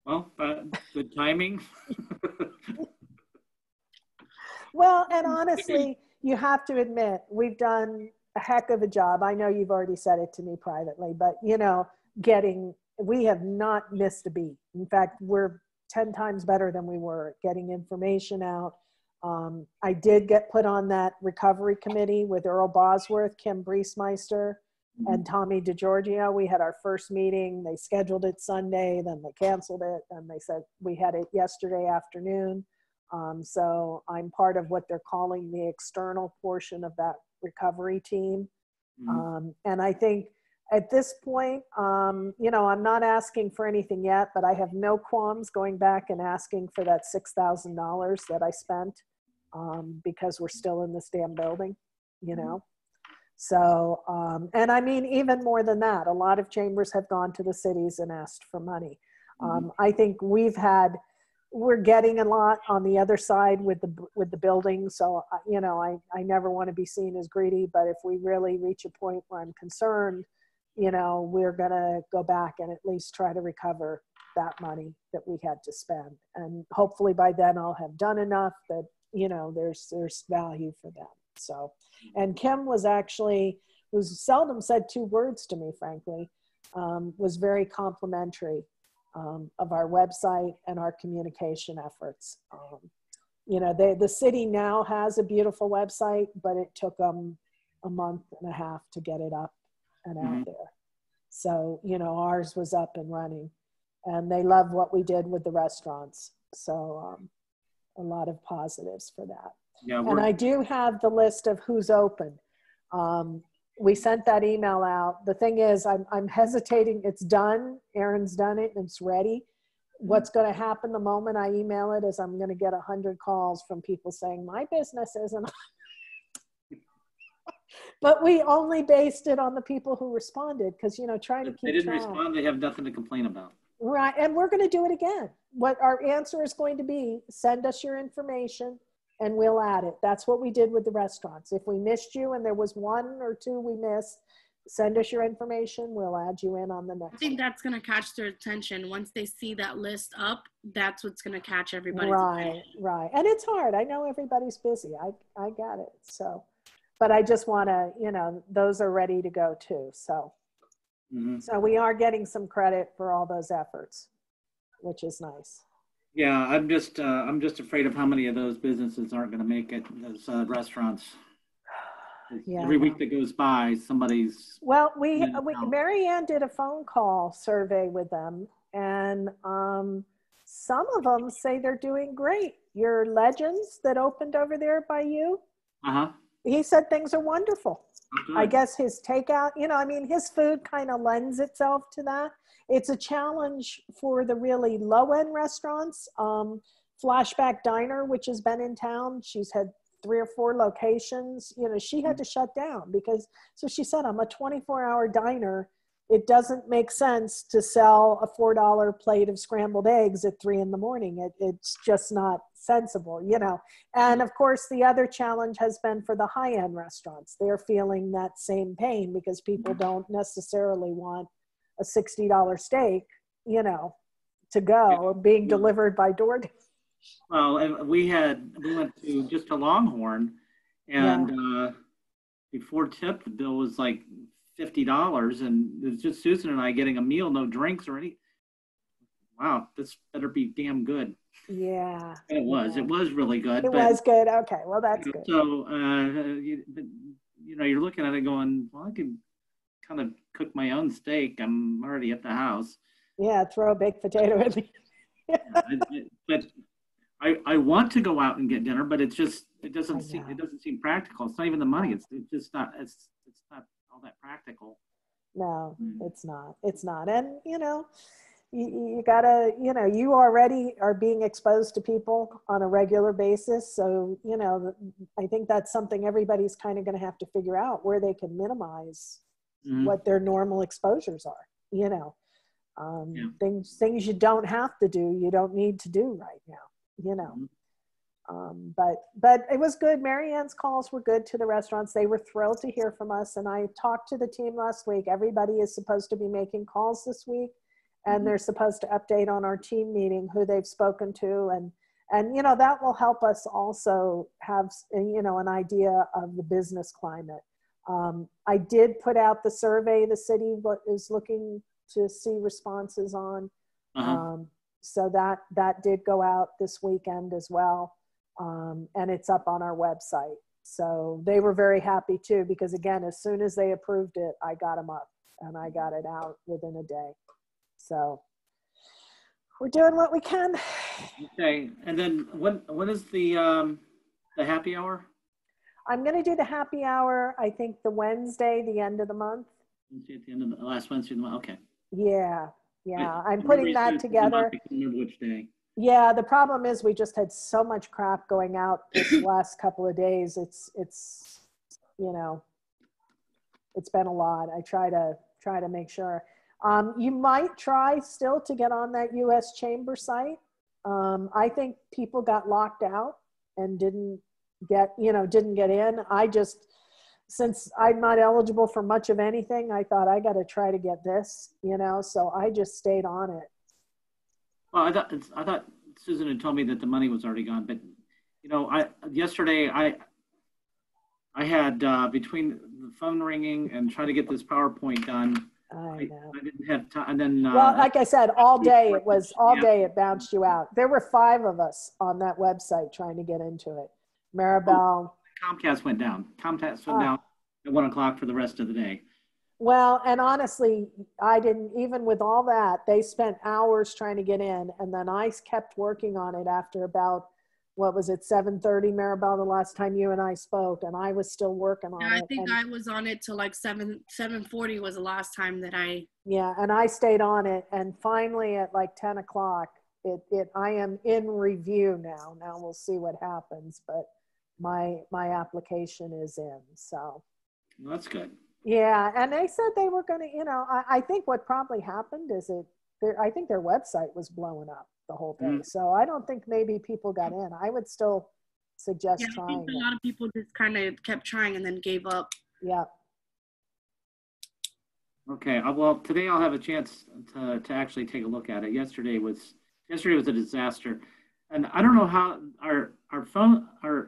well, good timing. Well, and honestly, you have to admit, we've done a heck of a job. I know you've already said it to me privately, but you know, we have not missed a beat. In fact, we're 10 times better than we were getting information out. I did get put on that recovery committee with Earl Bosworth, Kim Briesmeister, and Tommy DeGiorgio. We had our first meeting. They scheduled it Sunday, then they canceled it, and they said we had it yesterday afternoon. So I'm part of what they're calling the external portion of that recovery team. And I think At this point, you know, I'm not asking for anything yet, but I have no qualms going back and asking for that $6,000 that I spent because we're still in this damn building, you know. So, and I mean, even more than that, a lot of chambers have gone to the cities and asked for money. I think we're getting a lot on the other side with the building. So, you know, I never want to be seen as greedy, but if we really reach a point where I'm concerned, you know, we're going to go back and at least try to recover that money that we had to spend. And hopefully by then I'll have done enough that, you know, there's value for them. So, and Kim was actually, who's seldom said 2 words to me, frankly, was very complimentary of our website and our communication efforts. You know, the city now has a beautiful website, but it took them a month and a half to get it up and out there. So, you know, ours was up and running, and they love what we did with the restaurants. So a lot of positives for that. Yeah, and I do have the list of who's open. We sent that email out. The thing is, I'm hesitating. It's done. Erin's done it and it's ready. What's going to happen the moment I email it is I'm going to get 100 calls from people saying, my business isn't. But we only based it on the people who responded because, you know, trying to keep They didn't track. respond, they have nothing to complain about. Right, and we're going to do it again. What our answer is going to be, send us your information and we'll add it. That's what we did with the restaurants. If we missed you and there was 1 or 2 we missed, send us your information. We'll add you in on the next I think one. that's going to catch their attention. Once they see that list up, that's what's going to catch everybody's attention. Right. And it's hard. I know everybody's busy. I got it. So, but I just want to, you know, those are ready to go too. So, so we are getting some credit for all those efforts, which is nice. Yeah, I'm just afraid of how many of those businesses aren't going to make it. Those restaurants. Yeah, every week that goes by, somebody's. Well, Mary Ann did a phone call survey with them, and some of them say they're doing great. Your Legends that opened over there by you, he said things are wonderful. I guess his takeout, you know, I mean, his food kind of lends itself to that. It's a challenge for the really low-end restaurants. Flashback Diner, which has been in town, she's had 3 or 4 locations. You know, she had to shut down because, so she said, I'm a 24-hour diner. It doesn't make sense to sell a $4 plate of scrambled eggs at 3 in the morning. It's just not sensible, you know. And of course, the other challenge has been for the high-end restaurants. They're feeling that same pain because people don't necessarily want a $60 steak, you know, to go or being delivered by DoorDash. Well, and we went to just a Longhorn, and before tip, the bill was like $50, and it was just Susan and I getting a meal, no drinks or anything. Wow, this better be damn good. Yeah. And it was. Yeah. It was really good. It was good. Okay, well, that's good. So, you know, you're looking at it going, well, I could kind of cook my own steak. I'm already at the house. Yeah, throw a baked potato in me. But I want to go out and get dinner, but it doesn't seem practical. It's not even the money. It's just not. It's not all that practical. No, it's not. It's not. And you know, you gotta. You know, you already are being exposed to people on a regular basis. So you know, I think that's something everybody's kind of going to have to figure out where they can minimize what their normal exposures are. You know, things you don't have to do, you don't need to do right now. You know, but it was good. Mary Ann's calls were good to the restaurants. They were thrilled to hear from us. And I talked to the team last week. Everybody is supposed to be making calls this week, and they're supposed to update on our team meeting who they've spoken to. And, you know, that will help us also have, you know, an idea of the business climate. I did put out the survey the city is looking to see responses on. So that did go out this weekend as well. And it's up on our website. So they were very happy too, because again, as soon as they approved it, I got them up and I got it out within a day. So we're doing what we can. Okay. And then when is the happy hour? I'm going to do the happy hour, I think the Wednesday, the end of the month. Wednesday at the end of the last Wednesday of the month. Okay. Yeah, yeah. I'm For putting some that reason, it's in the month, together. I can't remember which day. Yeah, the problem is we just had so much crap going out this last couple of days. It's you know, it's been a lot. I try to make sure. You might try still to get on that U.S. Chamber site. I think people got locked out and didn't get in. I just, since I'm not eligible for much of anything, I thought I got to try to get this, so I just stayed on it. Well, I thought Susan had told me that the money was already gone, but yesterday I had between the phone ringing and trying to get this PowerPoint done, I didn't have time. And then well, like I said, all day it bounced you out. There were 5 of us on that website trying to get into it. Maribel. Comcast went down. Comcast went down at 1 o'clock for the rest of the day. Well, and honestly, I didn't, even with all that, they spent hours trying to get in. And then I kept working on it after about, 7:30, Maribel, the last time you and I spoke, and I was still working on it. I think I was on it till like 7:40 was the last time that I. Yeah, and I stayed on it. And finally at like 10 o'clock, I am in review now. Now we'll see what happens, but my application is in, so. Well, that's good. Yeah, and they said they were going to, I think what probably happened is I think their website was blowing up the whole day. So I don't think maybe people got in. I would still suggest trying. I think a lot of people just kind of kept trying and then gave up. Yeah. Okay. Well, today I'll have a chance to actually take a look at it. Yesterday was a disaster, and I don't know how our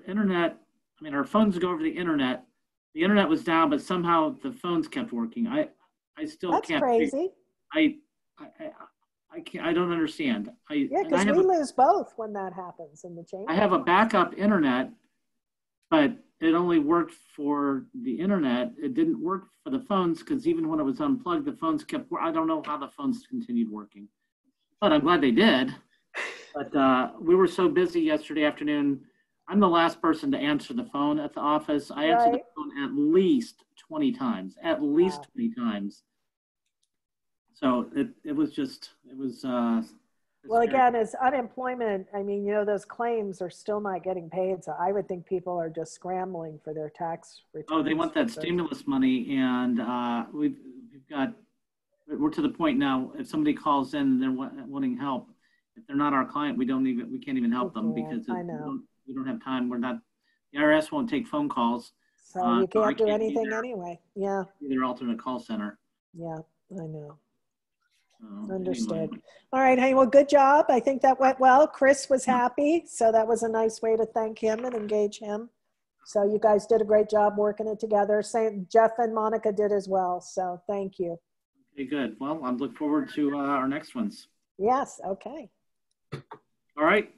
internet. I mean, our phones go over the internet. The internet was down, but somehow the phones kept working. I still That's can't. That's crazy. I can't. I don't understand. Yeah, because we lose both when that happens in the chamber. I have a backup internet, but it only worked for the internet. It didn't work for the phones because even when it was unplugged, the phones kept. I don't know how the phones continued working, but I'm glad they did. But we were so busy yesterday afternoon. I'm the last person to answer the phone at the office. I answered the phone at least 20 times, Wow. 20 times. So it was. Well, again, as unemployment, I mean, those claims are still not getting paid. So I would think people are just scrambling for their tax returns. Oh, they want that stimulus money. And we're to the point now, if somebody calls in and they're wanting help, if they're not our client, we can't even help them because we don't have time. The IRS won't take phone calls. So you can't do anything anyway. Yeah. Their alternate call center. Yeah, I know. Understood. Anyway. All right. Hey, well, good job. I think that went well. Chris was happy. So that was a nice way to thank him and engage him. So you guys did a great job working it together. Jeff and Monica did as well. So thank you. Okay, good. Well, I look forward to our next ones. Yes. Okay. All right.